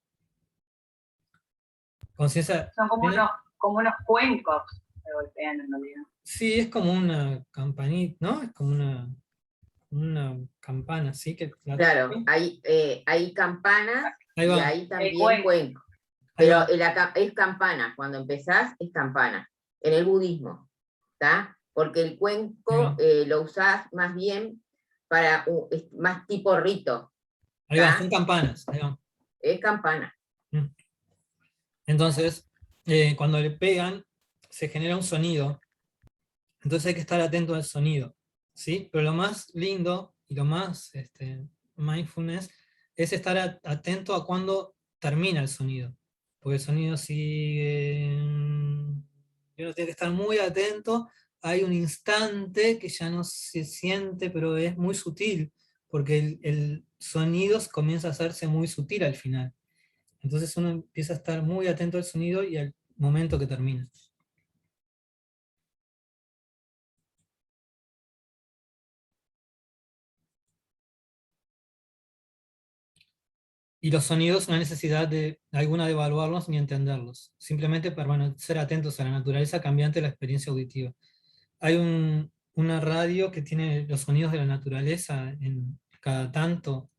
Conciencia. Son como unos cuencos que golpean en realidad. Sí, es como una campanita, ¿no? Es como una campana, ¿sí? Claro, hay campanas Ahí y va. hay también cuencos. Pero es campana, cuando empezás es campana, en el budismo, ¿está? Porque el cuenco lo usás más bien para más tipo rito. Ahí va, son campanas. Ahí va. Es campana. Entonces, cuando le pegan, se genera un sonido. Entonces hay que estar atento al sonido, ¿sí? Pero lo más lindo y lo más mindfulness es estar atento a cuando termina el sonido. Porque el sonido sigue... Uno tiene que estar muy atento. Hay un instante que ya no se siente, pero es muy sutil, porque el sonido comienza a hacerse muy sutil al final. Entonces uno empieza a estar muy atento al sonido y al momento que termina. Y los sonidos no hay necesidad alguna de evaluarlos ni entenderlos. Simplemente permanecer atentos a la naturaleza cambiante de la experiencia auditiva. Hay una radio que tiene los sonidos de la naturaleza en cada tanto.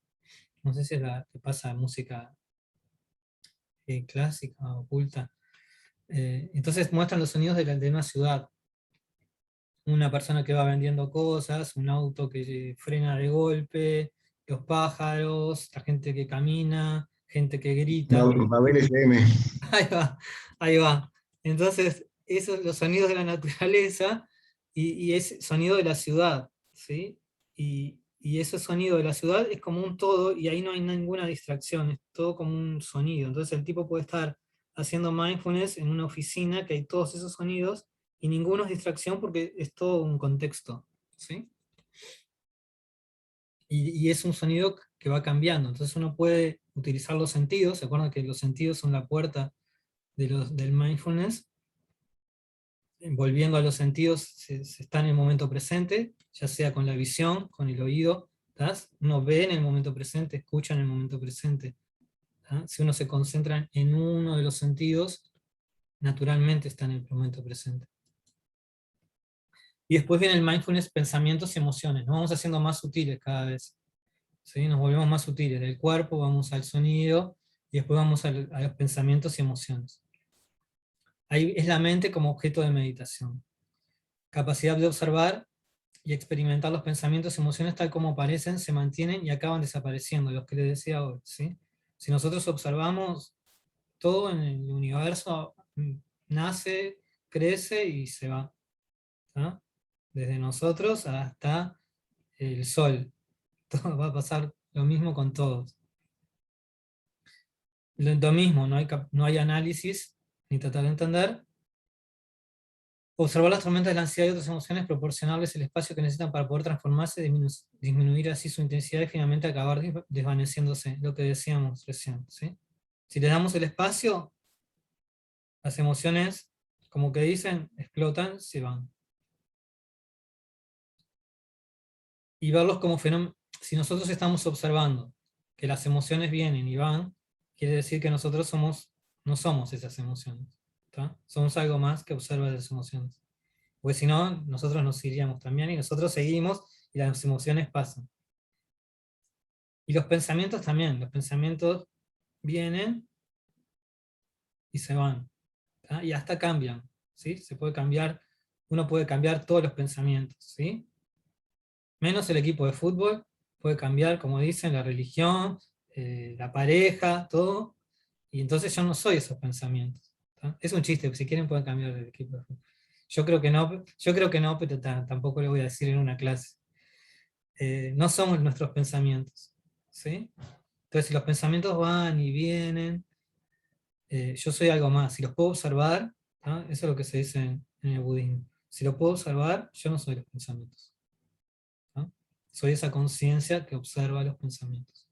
No sé si es la que pasa música clásica, oculta. Entonces muestran los sonidos de una ciudad. Una persona que va vendiendo cosas, un auto que frena de golpe, los pájaros, la gente que camina, gente que grita. Mabel FM. Ahí va, ahí va. Entonces, esos los sonidos de la naturaleza y ese sonido de la ciudad, ¿sí? Y ese sonido de la ciudad es como un todo y ahí no hay ninguna distracción, es todo como un sonido. Entonces el tipo puede estar haciendo mindfulness en una oficina que hay todos esos sonidos y ninguno es distracción porque es todo un contexto, ¿sí? Y es un sonido que va cambiando, entonces uno puede utilizar los sentidos, ¿se acuerdan que los sentidos son la puerta del mindfulness? Volviendo a los sentidos, se está en el momento presente, ya sea con la visión, con el oído, ¿tas? Uno ve en el momento presente, escucha en el momento presente. ¿tá? Si uno se concentra en uno de los sentidos, naturalmente está en el momento presente. Y después viene el mindfulness, pensamientos y emociones. Nos vamos haciendo más sutiles cada vez. ¿sí? Nos volvemos más sutiles. Del cuerpo vamos al sonido, y después vamos a los pensamientos y emociones. Ahí es la mente como objeto de meditación. Capacidad de observar y experimentar los pensamientos y emociones tal como aparecen, se mantienen y acaban desapareciendo, los que les decía hoy. ¿sí? Si nosotros observamos, todo en el universo nace, crece y se va. ¿tá? Desde nosotros hasta el sol. Todo va a pasar lo mismo con todos. Lo mismo, no hay análisis, ni tratar de entender. Observar las tormentas de la ansiedad y otras emociones, proporcionarles el espacio que necesitan para poder transformarse, disminuir así su intensidad y finalmente acabar desvaneciéndose, lo que decíamos recién. ¿sí? Si les damos el espacio, las emociones, como que dicen, explotan, se van. Y verlos como fenómenos. Si nosotros estamos observando que las emociones vienen y van, quiere decir que nosotros no somos esas emociones. ¿tá? Somos algo más que observa esas emociones. Porque si no, nosotros nos iríamos también y nosotros seguimos y las emociones pasan. Y los pensamientos también, los pensamientos vienen y se van. ¿tá? Y hasta cambian. ¿sí? Se puede cambiar, uno puede cambiar todos los pensamientos. ¿sí? Menos el equipo de fútbol, puede cambiar, como dicen, la religión, la pareja, todo. Y entonces yo no soy esos pensamientos. ¿tá? Es un chiste, si quieren pueden cambiar el equipo de fútbol. Yo creo que no, pero tampoco lo voy a decir en una clase. No somos nuestros pensamientos. ¿sí? Entonces, si los pensamientos van y vienen, yo soy algo más. Si los puedo observar, ¿tá? Eso es lo que se dice en el budismo. Si lo puedo observar, yo no soy los pensamientos. ¿tá? Soy esa conciencia que observa los pensamientos.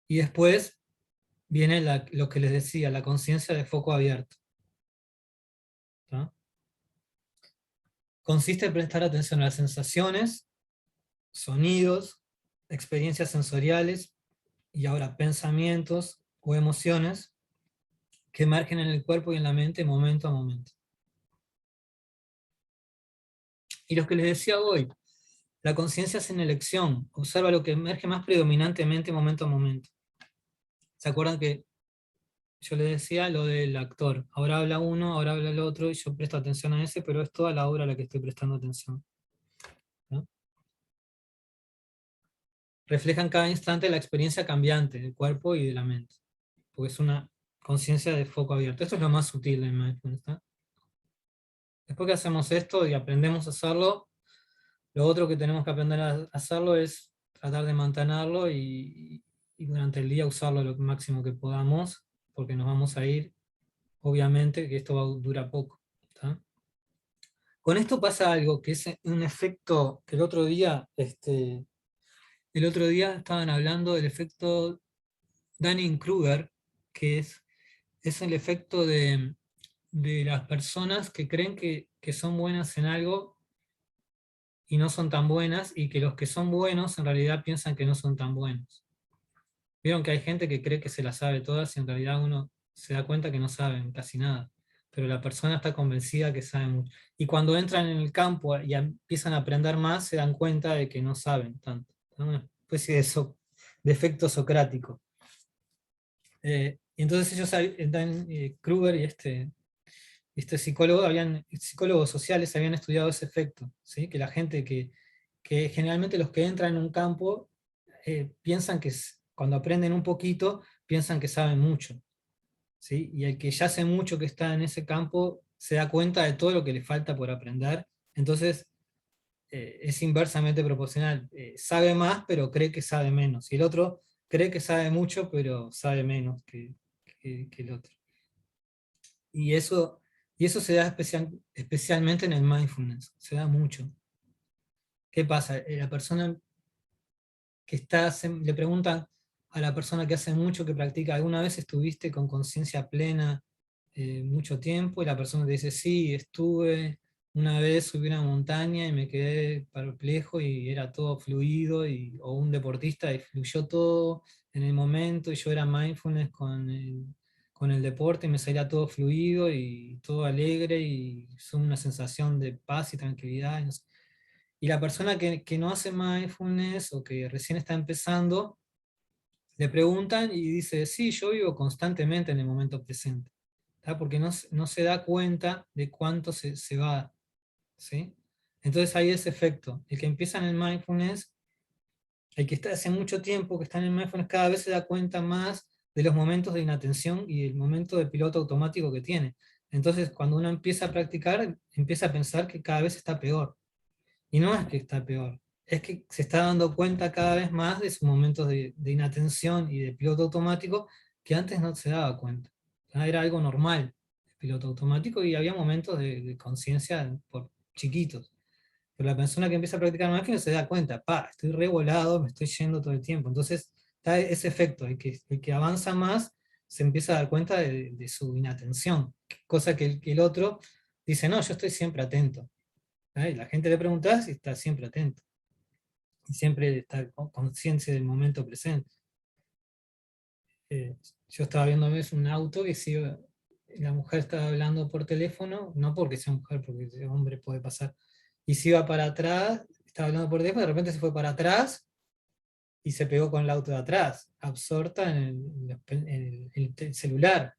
Y después viene lo que les decía, la conciencia de foco abierto. ¿tá? Consiste en prestar atención a las sensaciones, sonidos, experiencias sensoriales y ahora pensamientos o emociones que emergen en el cuerpo y en la mente momento a momento. Y lo que les decía hoy, la conciencia es en elección, observa lo que emerge más predominantemente momento a momento. ¿Se acuerdan que yo les decía lo del actor? Ahora habla uno, ahora habla el otro, y yo presto atención a ese, pero es toda la obra a la que estoy prestando atención. ¿no? Reflejan cada instante la experiencia cambiante del cuerpo y de la mente, porque es una conciencia de foco abierto. Esto es lo más sutil del mindfulness. ¿tá? Después que hacemos esto y aprendemos a hacerlo, lo otro que tenemos que aprender a hacerlo es tratar de mantenerlo y durante el día usarlo lo máximo que podamos, porque nos vamos a ir, obviamente, que esto dura poco. ¿tá? Con esto pasa algo, que es un efecto que el otro día estaban hablando del efecto Dunning-Kruger, que es el efecto de las personas que creen que son buenas en algo y no son tan buenas, y que los que son buenos en realidad piensan que no son tan buenos. Vieron que hay gente que cree que se las sabe todas y en realidad uno se da cuenta que no saben casi nada. pero la persona está convencida que sabe mucho. Y cuando entran en el campo y empiezan a aprender más, se dan cuenta de que no saben tanto. ¿No? Una especie de efecto socrático. Y entonces ellos, Kruger y este psicólogo, psicólogos sociales habían estudiado ese efecto, ¿sí? Que la gente que generalmente los que entran en un campo piensan que cuando aprenden un poquito, piensan que saben mucho, ¿sí? Y el que ya hace mucho que está en ese campo se da cuenta de todo lo que le falta por aprender, entonces es inversamente proporcional. Sabe más, pero cree que sabe menos. Y el otro cree que sabe mucho, pero sabe menos que el otro. Y eso se da especialmente en el mindfulness, se da mucho. ¿Qué pasa? La persona que le preguntan a la persona que hace mucho que practica, ¿alguna vez estuviste con conciencia plena mucho tiempo? Y la persona te dice, sí, estuve, una vez subí una montaña y me quedé perplejo y era todo fluido, o un deportista y fluyó todo en el momento, y yo era mindfulness con el deporte y me salía todo fluido y todo alegre y son una sensación de paz y tranquilidad. Y no sé. Y la persona que no hace mindfulness o que recién está empezando, le preguntan y dice, sí, yo vivo constantemente en el momento presente, ¿tá? Porque no se da cuenta de cuánto se va, ¿sí? Entonces hay ese efecto. El que empieza en el mindfulness, el que está hace mucho tiempo que está en el mindfulness, cada vez se da cuenta más de los momentos de inatención y el momento de piloto automático que tiene. Entonces, cuando uno empieza a practicar, empieza a pensar que cada vez está peor. Y no es que está peor, es que se está dando cuenta cada vez más de sus momentos de inatención y de piloto automático que antes no se daba cuenta. Era algo normal, el piloto automático, y había momentos de conciencia por chiquitos. Pero la persona que empieza a practicar mindfulness se da cuenta, estoy revolado, me estoy yendo todo el tiempo. Entonces está ese efecto, el que avanza más se empieza a dar cuenta de su inatención, cosa que el otro dice, no, yo estoy siempre atento. Y la gente le pregunta si está siempre atento. Y siempre está con conciencia del momento presente. Yo estaba viendo a veces un auto que si la mujer estaba hablando por teléfono, no porque sea mujer, porque ese hombre puede pasar, y se iba para atrás, estaba hablando por teléfono, de repente se fue para atrás y se pegó con el auto de atrás, absorta en el celular.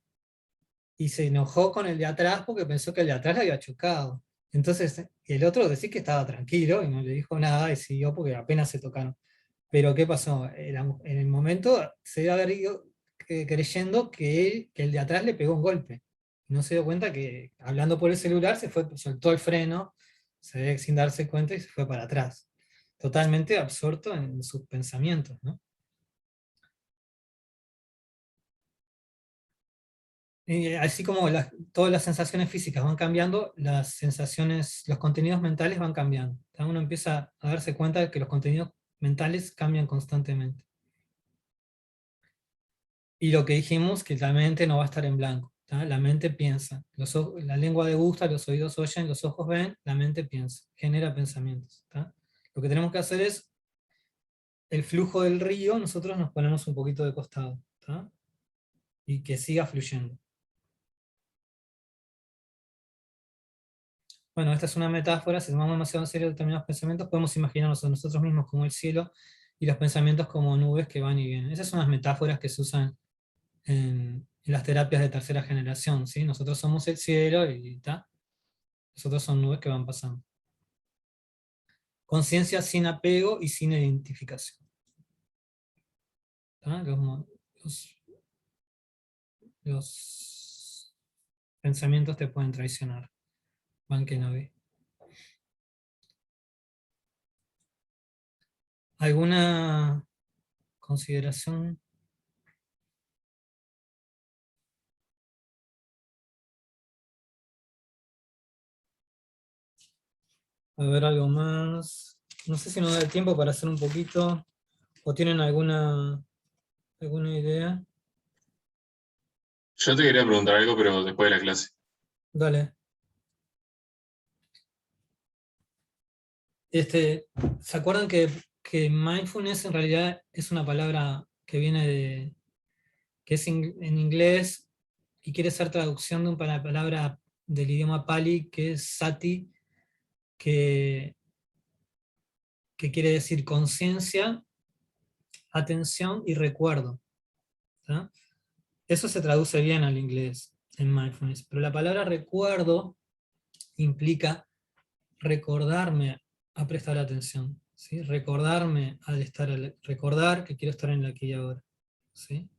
Y se enojó con el de atrás porque pensó que el de atrás le había chocado. Entonces, el otro decía que estaba tranquilo y no le dijo nada y siguió porque apenas se tocaron. Pero ¿qué pasó? En el momento se iba a haber ido creyendo que el de atrás le pegó un golpe. No se dio cuenta que hablando por el celular soltó el freno, sin darse cuenta y se fue para atrás. Totalmente absorto en sus pensamientos, ¿no? Y así como todas las sensaciones físicas van cambiando, las sensaciones, los contenidos mentales van cambiando. Uno empieza a darse cuenta de que los contenidos mentales cambian constantemente. Y lo que dijimos, que la mente no va a estar en blanco. La mente piensa. La lengua degusta, los oídos oyen, los ojos ven, la mente piensa, genera pensamientos. Lo que tenemos que hacer es, el flujo del río, nosotros nos ponemos un poquito de costado. Y que siga fluyendo. Bueno, esta es una metáfora. Si tomamos demasiado en serio determinados pensamientos, podemos imaginarnos a nosotros mismos como el cielo y los pensamientos como nubes que van y vienen. Esas son las metáforas que se usan en las terapias de tercera generación, ¿sí? Nosotros somos el cielo y nosotros son nubes que van pasando. Conciencia sin apego y sin identificación. Los pensamientos te pueden traicionar. Van que no ve. ¿Alguna consideración? A ver, algo más. No sé si nos da el tiempo para hacer un poquito. ¿O tienen alguna idea? Yo te quería preguntar algo, pero después de la clase. Dale. ¿Se acuerdan que mindfulness en realidad es una palabra que viene que es en inglés y quiere ser traducción de una palabra del idioma Pali, que es sati, que quiere decir conciencia, atención y recuerdo. ¿Tá? Eso se traduce bien al inglés en mindfulness, pero la palabra recuerdo implica recordarme a prestar atención, ¿sí? Recordarme al recordar que quiero estar en el aquí y ahora, ¿sí?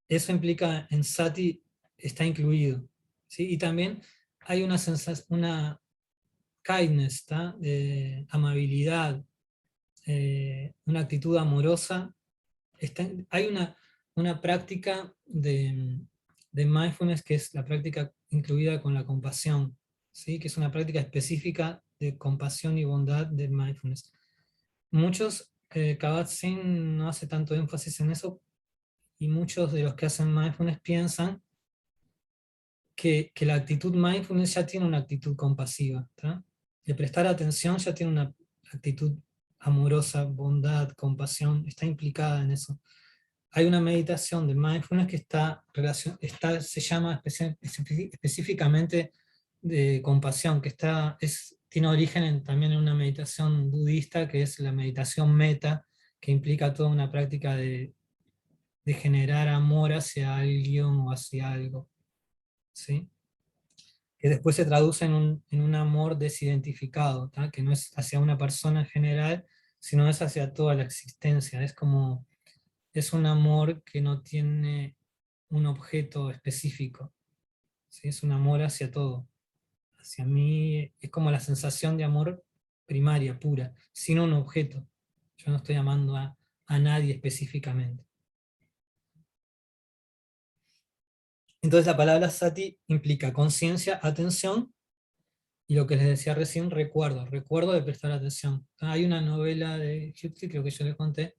Eso implica en sati está incluido, ¿sí? Y también hay una sensación, una kindness, amabilidad, una actitud amorosa. Hay una práctica de mindfulness que es la práctica incluida con la compasión, ¿sí? Que es una práctica específica de compasión y bondad de mindfulness. Muchos, Kabat-Zinn no hace tanto énfasis en eso, y muchos de los que hacen mindfulness piensan que la actitud mindfulness ya tiene una actitud compasiva. ¿Tá? De prestar atención ya tiene una actitud amorosa, bondad, compasión, está implicada en eso. Hay una meditación de mindfulness que se llama específicamente de compasión, que tiene origen también en una meditación budista, que es la meditación metta, que implica toda una práctica de generar amor hacia alguien o hacia algo, ¿sí? Que después se traduce en un amor desidentificado, ¿tá? Que no es hacia una persona en general, sino es hacia toda la existencia. Es un amor que no tiene un objeto específico, ¿sí? Es un amor hacia todo. Hacia mí es como la sensación de amor primaria, pura, sin un objeto. Yo no estoy amando a nadie específicamente. Entonces la palabra sati implica conciencia, atención, y lo que les decía recién, recuerdo de prestar atención. Hay una novela de Huxley, creo que yo les conté,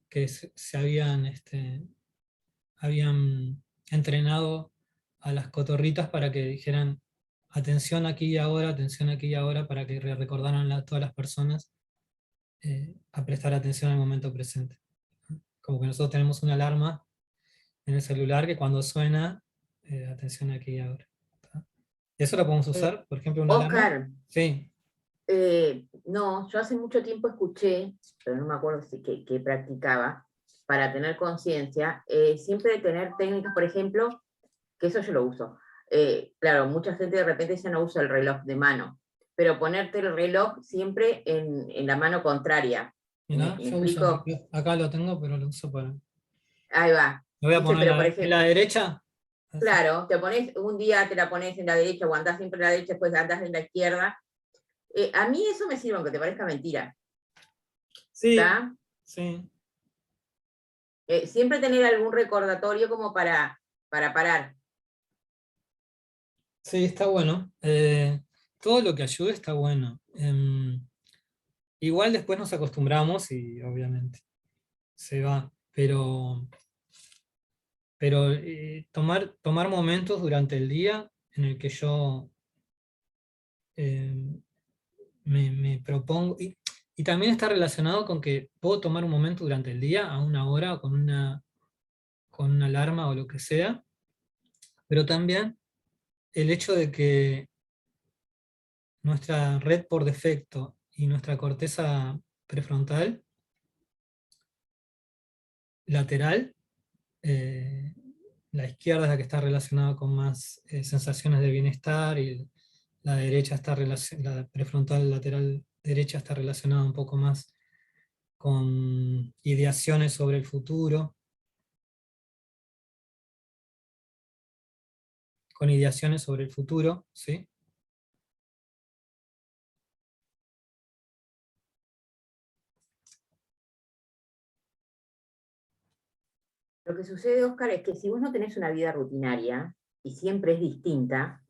que se habían entrenado a las cotorritas para que dijeran atención aquí y ahora, para que recordaran a todas las personas a prestar atención al momento presente. Como que nosotros tenemos una alarma en el celular que cuando suena, atención aquí y ahora. ¿Tá? ¿Eso lo podemos usar? Por ejemplo, una alarma. Oscar, Sí. no, yo hace mucho tiempo escuché, pero no me acuerdo qué practicaba, para tener conciencia, siempre tener técnicas, por ejemplo, que eso yo lo uso. Claro, mucha gente de repente ya no usa el reloj de mano, pero ponerte el reloj siempre en la mano contraria. Mirá, ¿Me yo uso explico? acá lo tengo, pero lo uso para... Ahí va. Lo voy a ¿Viste? poner Pero por en la ejemplo, derecha. Así. claro, un día te la pones en la derecha o andás siempre en la derecha, después andás en la izquierda. A mí eso me sirve, aunque te parezca mentira. Sí, ¿Está? sí. Siempre tener algún recordatorio como para parar. Sí, está bueno. Todo lo que ayude está bueno. Igual después nos acostumbramos y obviamente se va, pero tomar momentos durante el día en el que yo me propongo, y también está relacionado con que puedo tomar un momento durante el día, a una hora, con una alarma o lo que sea, pero también el hecho de que nuestra red por defecto y nuestra corteza prefrontal lateral, la izquierda es la que está relacionada con más sensaciones de bienestar, y la derecha la prefrontal lateral derecha está relacionada un poco más con ideaciones sobre el futuro, ¿sí? Lo que sucede, Oscar, es que si vos no tenés una vida rutinaria y siempre es distinta,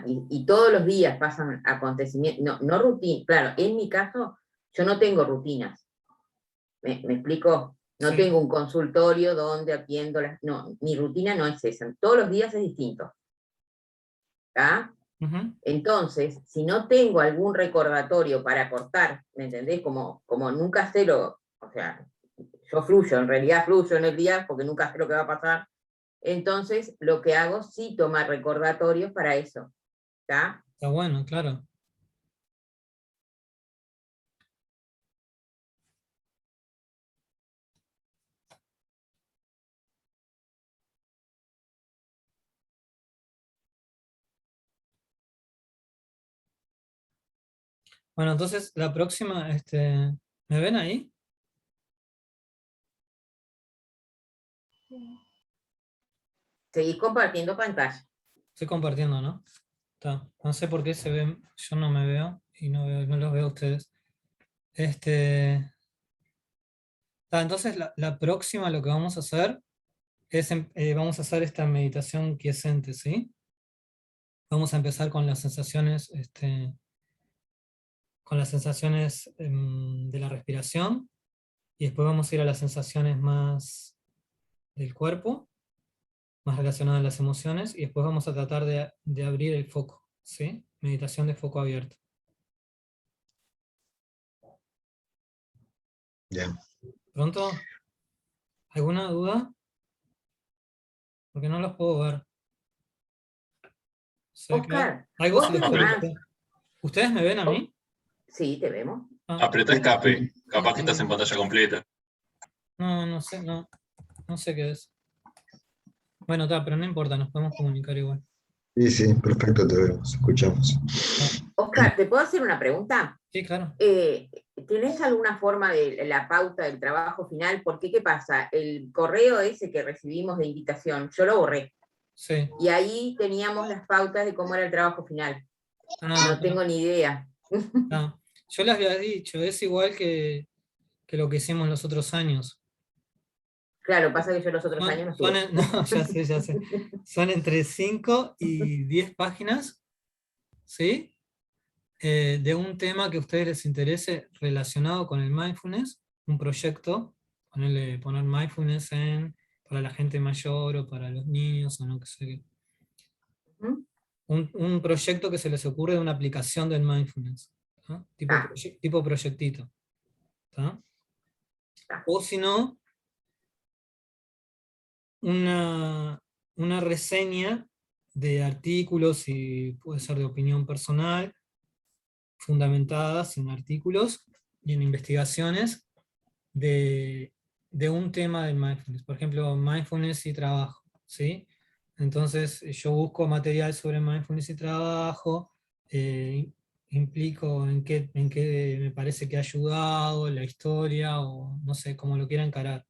y todos los días pasan acontecimientos, no rutina, claro, en mi caso yo no tengo rutinas, ¿me explico? No Sí. tengo un consultorio donde atiendo no, mi rutina no es esa, todos los días es distinto. ¿Tá? Entonces, si no tengo algún recordatorio para cortar, ¿me entendés? Como nunca sé o sea, yo fluyo, en realidad fluyo en el día porque nunca sé lo que va a pasar. Entonces, lo que hago sí toma recordatorios para eso. ¿Está? Está bueno, claro. Bueno, entonces la próxima, ¿me ven ahí? Seguís compartiendo pantalla. Estoy compartiendo, ¿no? Está. No sé por qué se ven, yo no me veo y no los veo a ustedes. Entonces la próxima lo que vamos a hacer es, vamos a hacer esta meditación quiescente, ¿sí? Vamos a empezar con las sensaciones, de la respiración, y después vamos a ir a las sensaciones más del cuerpo, más relacionadas a las emociones, y después vamos a tratar de abrir el foco, ¿sí? Meditación de foco abierto. Bien. ¿Pronto? ¿Alguna duda? Porque no los puedo ver. Sé que Oscar, algo vos se te les animás. conectó. ¿Ustedes me ven a mí? Sí, te vemos. Ah, Apretá escape, capaz que estás en pantalla completa. no sé, no sé qué es. Bueno, está, pero no importa, nos podemos comunicar igual. Sí, sí, perfecto, te vemos, escuchamos. Oscar, ¿te puedo hacer una pregunta? Sí, claro. ¿Tenés alguna forma de la pauta del trabajo final? Porque, ¿qué pasa? El correo ese que recibimos de invitación, yo lo borré. Sí. Y ahí teníamos las pautas de cómo era el trabajo final. Ah, No tengo ni idea. ah. Yo les había dicho, es igual que lo que hicimos los otros años. Claro, pasa que yo los otros años no estuve. No, ya sé. Son entre 5 y 10 páginas, ¿sí? De un tema que a ustedes les interese relacionado con el mindfulness, un proyecto, poner mindfulness para la gente mayor o para los niños o no que sé qué. ¿Mm? Un proyecto que se les ocurre de una aplicación del mindfulness, ¿tá? Tipo proyectito. ¿Tá? O si no, una reseña de artículos, y puede ser de opinión personal, fundamentadas en artículos y en investigaciones de un tema del mindfulness. Por ejemplo, mindfulness y trabajo, ¿sí? Entonces yo busco material sobre mindfulness y trabajo, implico en qué me parece que ha ayudado, la historia, o no sé, cómo lo quiera encarar.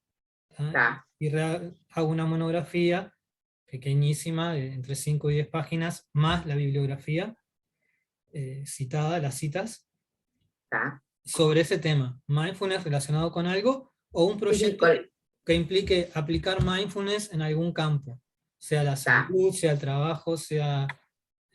Está. Y hago una monografía pequeñísima, de entre 5 y 10 páginas, más la bibliografía citada, las citas, Está. sobre ese tema, mindfulness relacionado con algo, o un Sí, sí, proyecto que implique aplicar mindfulness en algún campo, sea la salud, sea el trabajo, sea...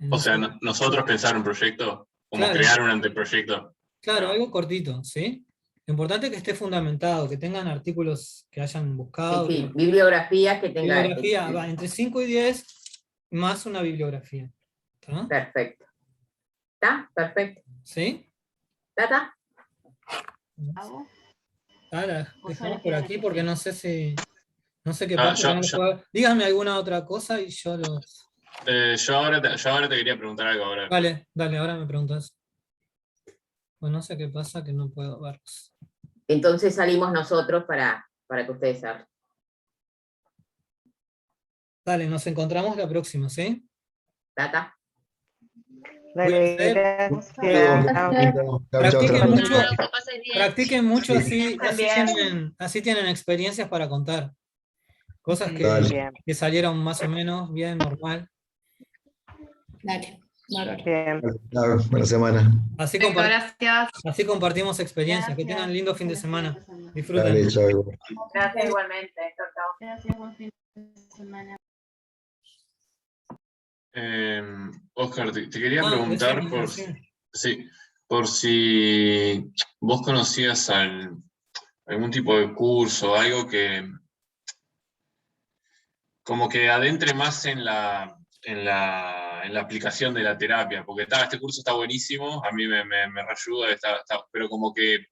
O no sea, sé. nosotros pensar un proyecto, como Claro, crear un anteproyecto. claro, Ah, algo cortito, ¿sí? Lo importante es que esté fundamentado, que tengan artículos que hayan sí, buscado. sí, bibliografías que tenga. Bibliografía, va entre 5 y 10, más una bibliografía. ¿Está? Perfecto. ¿Está? Perfecto. ¿Sí? ¿Está? Ahora, dejamos por aquí porque no sé qué ah, pasa. No los puedo... Díganme alguna otra cosa y yo los... yo ahora te quería preguntar algo ahora. Dale, ahora me preguntas. Pues no sé qué pasa que no puedo verlos. Entonces salimos nosotros para que ustedes hablen. Dale, nos encontramos la próxima, ¿sí? ¿Está? Dale, Cuídense. gracias. Chao, Practiquen mucho, chao. Que pases bien. practiquen mucho, así También. tienen experiencias para contar. Cosas Ok. Dale. Bien, que salieron más o menos bien, normal. Dale, bárbaro. bien. Chao, buena semana. Así, Gracias. así compartimos experiencias. Que tengan lindo fin de semana. Disfruten. Dale, chao. Gracias igualmente. Chao, chao. Gracias, buen fin de semana. Oscar, te quería preguntar Decime. por si vos conocías algún tipo de curso, algo que como que adentre más en la aplicación de la terapia, porque este curso está buenísimo, a mí me reayuda, pero como que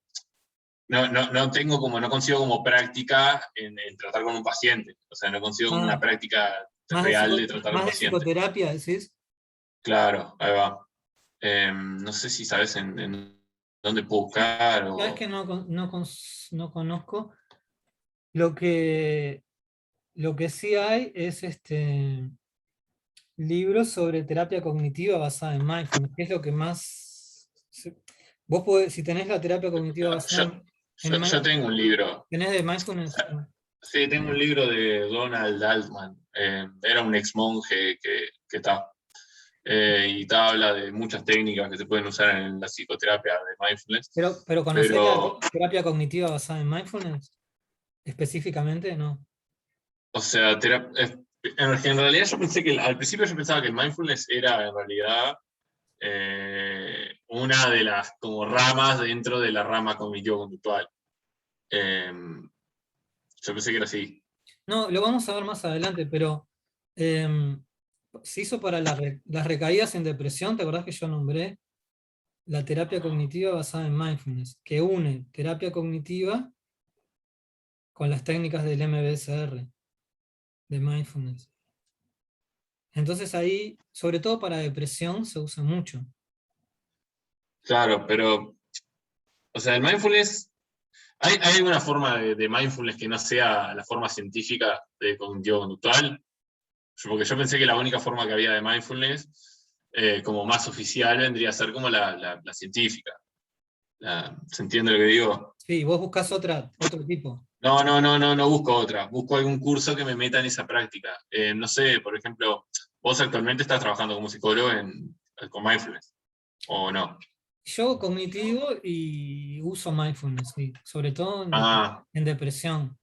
no tengo como, no consigo como práctica en tratar con un paciente. O sea, no consigo como una práctica real de tratar con un más de paciente. psicoterapia, decís. Claro, ahí va. No sé si sabes en dónde puedo buscar Sabes o... que no conozco. Lo que sí hay es libros sobre terapia cognitiva basada en mindfulness, que es lo que más... Vos podés, si tenés la terapia cognitiva basada Yo, en yo mindfulness, tengo un libro. ¿tenés de mindfulness? Sí, tengo un libro de Donald Altman. Era un ex monje que está. Y habla de muchas técnicas que se pueden usar en la psicoterapia de mindfulness. Pero ¿conocés la Pero, terapia cognitiva basada en mindfulness? Específicamente, no. o sea, en realidad yo pensé que al principio yo pensaba que el mindfulness era en realidad una de las como ramas dentro de la rama cognitivo-conductual. Yo pensé que era así. No, lo vamos a ver más adelante, pero se hizo para las recaídas en depresión. ¿Te acordás que yo nombré la terapia cognitiva basada en mindfulness, que une terapia cognitiva con las técnicas del MBSR, de mindfulness? Entonces ahí, sobre todo para depresión, se usa mucho. Claro, pero, o sea, el mindfulness, ¿hay alguna forma de mindfulness que no sea la forma científica de cognitivo-conductual? Porque yo pensé que la única forma que había de mindfulness, como más oficial, vendría a ser como la científica. ¿Se entiende lo que digo? Sí, vos buscás otro tipo. No busco otra. Busco algún curso que me meta en esa práctica. No sé, por ejemplo, vos actualmente estás trabajando como psicólogo con mindfulness, ¿o no? Yo cognitivo y uso mindfulness, sí, sobre todo Ah, en depresión.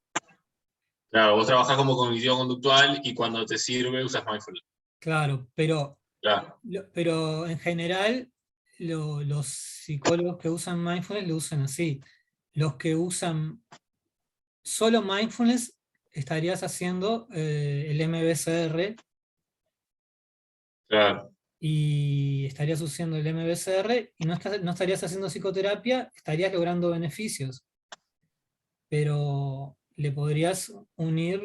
claro, vos trabajás como cognitivo-conductual y cuando te sirve usas mindfulness. Claro, pero Claro, en general los psicólogos que usan mindfulness lo usan así. Los que usan solo mindfulness estarías haciendo el MBSR claro, y estarías usando el MBSR y no estarías haciendo psicoterapia, estarías logrando beneficios, pero le podrías unir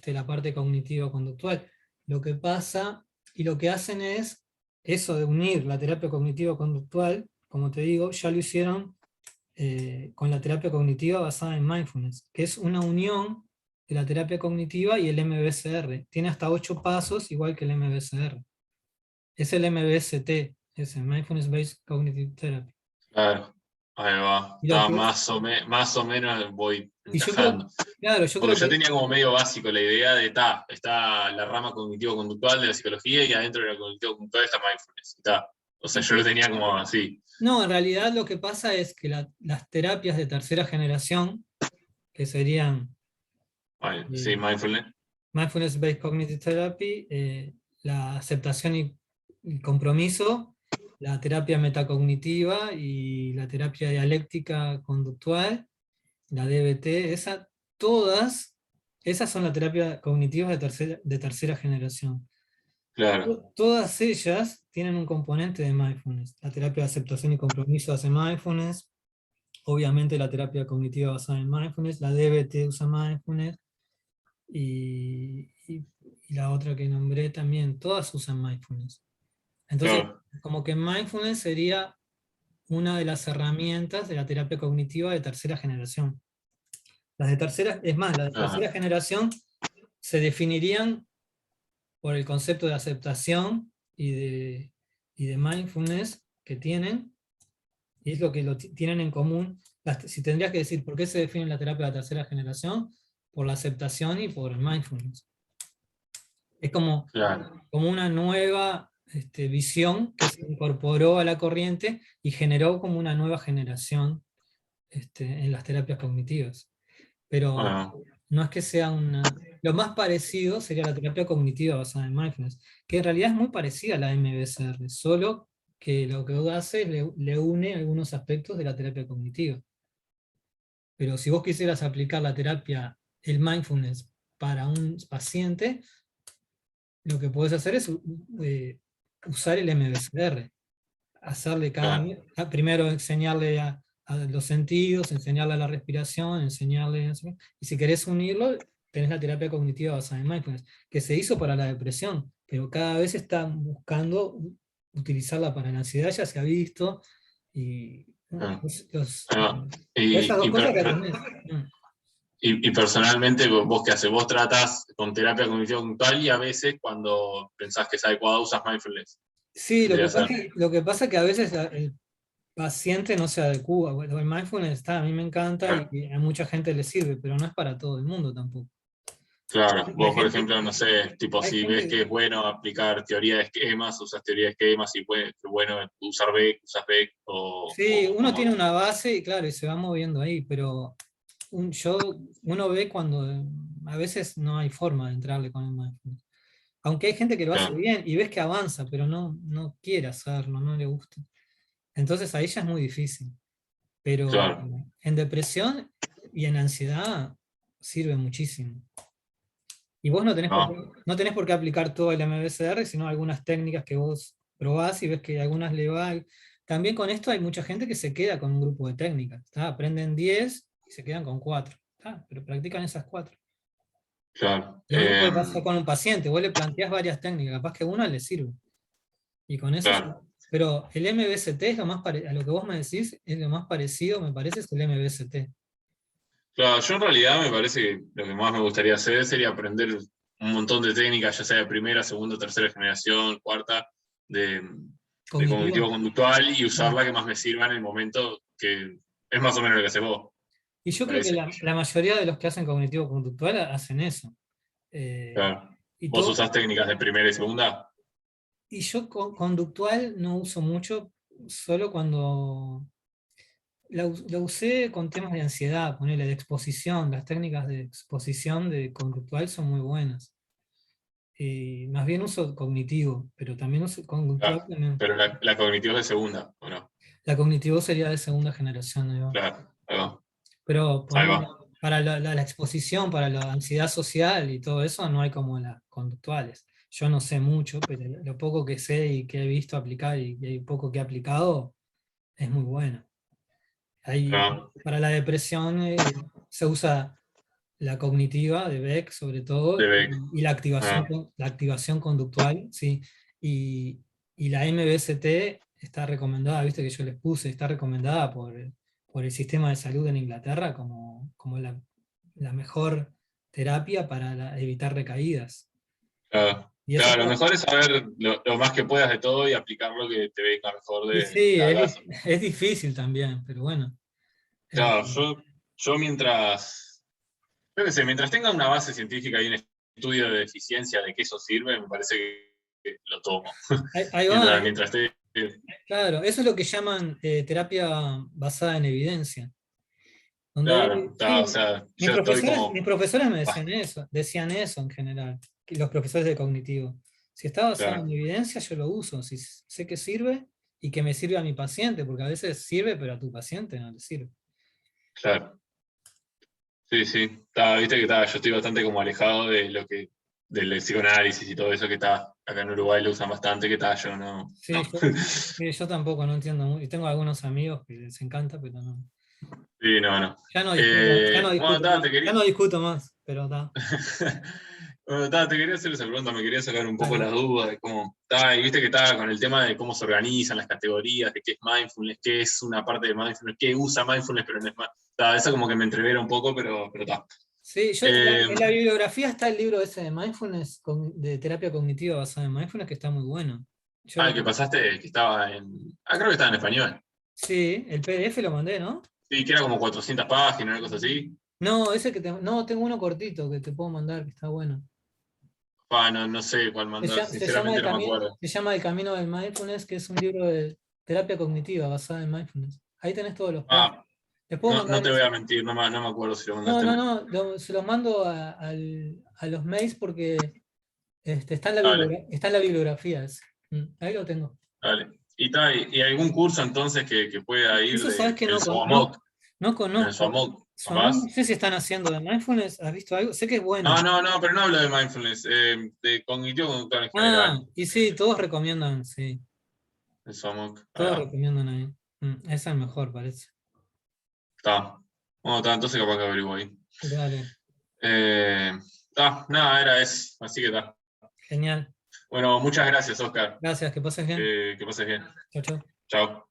la parte cognitiva conductual. Lo que pasa y lo que hacen es eso de unir la terapia cognitiva conductual, como te digo, ya lo hicieron con la terapia cognitiva basada en mindfulness, que es una unión de la terapia cognitiva y el MBSR. Tiene hasta 8 pasos, igual que el MBSR. Es el MBST, es el Mindfulness Based Cognitive Therapy. claro. Ahí va. Y, lo Está que, más o menos voy y yo creo, encajando. claro, yo Porque creo yo que, tenía como medio básico la idea de, está la rama cognitivo-conductual de la psicología y adentro de la cognitivo-conductual está mindfulness. O sea, yo lo tenía como así. no, en realidad lo que pasa es que las terapias de tercera generación, que serían Sí, mindfulness. Mindfulness Based Cognitive Therapy, la aceptación y compromiso, la terapia metacognitiva y la terapia dialéctica conductual, la DBT, todas esas son las terapias cognitivas de tercera generación. Claro, Todas ellas tienen un componente de mindfulness. La terapia de aceptación y compromiso hace mindfulness, obviamente la terapia cognitiva basada en mindfulness, la DBT usa mindfulness, y la otra que nombré también, todas usan mindfulness. Entonces, claro. como que mindfulness sería una de las herramientas de la terapia cognitiva de tercera generación. Las de tercera, es más, las de Ajá, tercera generación se definirían por el concepto de aceptación y de mindfulness que tienen, y es lo que tienen en común. Si tendrías que decir por qué se define la terapia de tercera generación, por la aceptación y por el mindfulness. Es como claro, una nueva visión que se incorporó a la corriente y generó como una nueva generación en las terapias cognitivas. Pero bueno, no es que sea una... Lo más parecido sería la terapia cognitiva basada en mindfulness, que en realidad es muy parecida a la MBSR, solo que lo que hace es le une algunos aspectos de la terapia cognitiva. Pero si vos quisieras aplicar la terapia, el mindfulness, para un paciente, lo que podés hacer es usar el MBSR, hacerle claro, primero enseñarle a a los sentidos, enseñarle a la respiración, enseñarle, no sé qué. Y si querés unirlo, tenés la terapia cognitiva basada en mindfulness, que se hizo para la depresión, pero cada vez están buscando utilizarla para la ansiedad, ya se ha visto, y Ah, los- ah, esas dos y, cosas per- que per- tenés. y personalmente, vos qué haces, vos tratás con terapia cognitiva conductual y a veces cuando pensás que es adecuado usas mindfulness. Sí, Vendría a ser. lo que pasa es que a veces el paciente no se adecua. Bueno, el mindfulness está, a mí me encanta Claro. y a mucha gente le sirve, pero no es para todo el mundo tampoco. Claro, Hay vos por gente, ejemplo, no sé, tipo hay si ves gente que es bueno aplicar teoría de esquemas, usas teoría de esquemas y es bueno usar Beck, usas Beck sí, o uno como... tiene una base y claro, y se va moviendo ahí, pero uno ve cuando a veces no hay forma de entrarle con el mindfulness. Aunque hay gente que lo hace Claro, bien y ves que avanza, pero no quiere hacerlo, no le gusta. Entonces ahí ya es muy difícil. Pero claro. en depresión y en ansiedad sirve muchísimo. Y vos No, no tenés por qué aplicar todo el MBSR, sino algunas técnicas que vos probás y ves que algunas le va. También con esto hay mucha gente que se queda con un grupo de técnicas. ¿Tá? Aprenden 10 y se quedan con 4. ¿Tá? Pero practican esas 4. claro. Lo mismo puede pasar con un paciente. Vos le planteás varias técnicas, capaz que una le sirve. Y con eso Claro, pero el MBST es lo más a lo que vos me decís, es lo más parecido, me parece, es el MBST. claro, yo en realidad me parece que lo que más me gustaría hacer sería aprender un montón de técnicas, ya sea de primera, segunda, tercera generación, cuarta, de Cognitivo. cognitivo-conductual y usar Mm. la que más me sirva en el momento que es más o menos lo que haces vos, Y me yo creo que parece. la mayoría de los que hacen cognitivo-conductual hacen eso. Eh, Claro. y, ¿Vos todo, usás técnicas de primera y segunda? y yo conductual no uso mucho, solo cuando la usé con temas de ansiedad, ponerle de exposición. Las técnicas de exposición de conductual son muy buenas. Y más bien uso cognitivo, pero también uso conductual Claro. también. Pero la cognitiva es de segunda, ¿o no? La cognitivo sería de segunda generación, ahí va. Claro, ahí va. Pero Ahí poner, va. para la exposición, para la ansiedad social y todo eso, no hay como las conductuales. Yo no sé mucho, pero lo poco que sé y que he visto aplicar y hay poco que he aplicado, es muy bueno. Claro, Para la depresión se usa la cognitiva de Beck sobre todo de Beck. y Ah, la activación conductual, ¿sí? Y, y la MBST está recomendada, viste que yo les puse, está recomendada por el sistema de salud en Inglaterra como la mejor terapia para evitar recaídas. claro. Y eso, Claro, lo mejor es saber lo más que puedas de todo y aplicar lo que te venga mejor y de sí, cada caso. es difícil también, pero bueno. eh, Claro, yo mientras, yo qué sé, mientras tenga una base científica y un estudio de eficiencia de que eso sirve, me parece que lo tomo. ahí va, Mientras esté. claro, eso es lo que llaman terapia basada en evidencia. Donde Claro, sí, o sea, yo estoy mis como. profesores me Ah, decían eso en general, que los profesores de cognitivo. Si está basado en claro, evidencia, yo lo uso. Si sé que sirve y que me sirve a mi paciente, porque a veces sirve, pero a tu paciente no le sirve. claro. Sí, sí. Viste que yo estoy bastante como alejado de lo que, del psicoanálisis y todo eso que está acá en Uruguay lo usan bastante, que está, yo no. Sí, No. yo tampoco no entiendo mucho. Y tengo algunos amigos que les encanta, pero no. Sí, no, no. Bueno, Ya no discuto más, pero está. Bueno, te quería hacer esa pregunta, me quería sacar un poco Dale. las dudas de cómo. Y viste que estaba con el tema de cómo se organizan las categorías, de qué es mindfulness, qué es una parte de mindfulness, qué usa mindfulness, pero no es más. Eso como que me entrevera un poco, pero está. Sí, Eh, en la bibliografía está el libro ese de mindfulness, de terapia cognitiva basada en mindfulness, que está muy bueno. Yo el que pasaste, que estaba en. Creo que estaba en español. sí, el PDF lo mandé, ¿no? Sí, que era como 400 páginas, una cosa así. No, no, tengo uno cortito que te puedo mandar, que está bueno. No, no sé cuál mandar, Se llama sinceramente no me acuerdo. se llama El Camino del Mindfulness, que es un libro de terapia cognitiva basada en mindfulness. Ahí tenés todos los pasos. Les puedo No, no mandar te voy ese. a mentir, no me acuerdo si lo No, mandaste o no, no. no, se los mando a los mails porque está en la Dale, está en la bibliografía ese. Ahí lo tengo. dale. ¿Y algún curso entonces que pueda ir Eso sabes que el SOAMOC? no En el conozco. SOAMOC, No capaz. sé si están haciendo de mindfulness, ¿has visto algo? Sé que es bueno. No, pero no hablo de mindfulness, de cognitivo conductual en Ah, general. y sí, todos recomiendan, sí. El SOAMOC, ahí Todos va. recomiendan ahí. Ese es el mejor, parece. Está. Bueno, está, entonces capaz que averiguo ahí. Dale, Nada, era eso. Así que está. genial. Bueno, muchas gracias, Oscar. Gracias, que pases bien. Que pases bien. Chau, chau. Chao.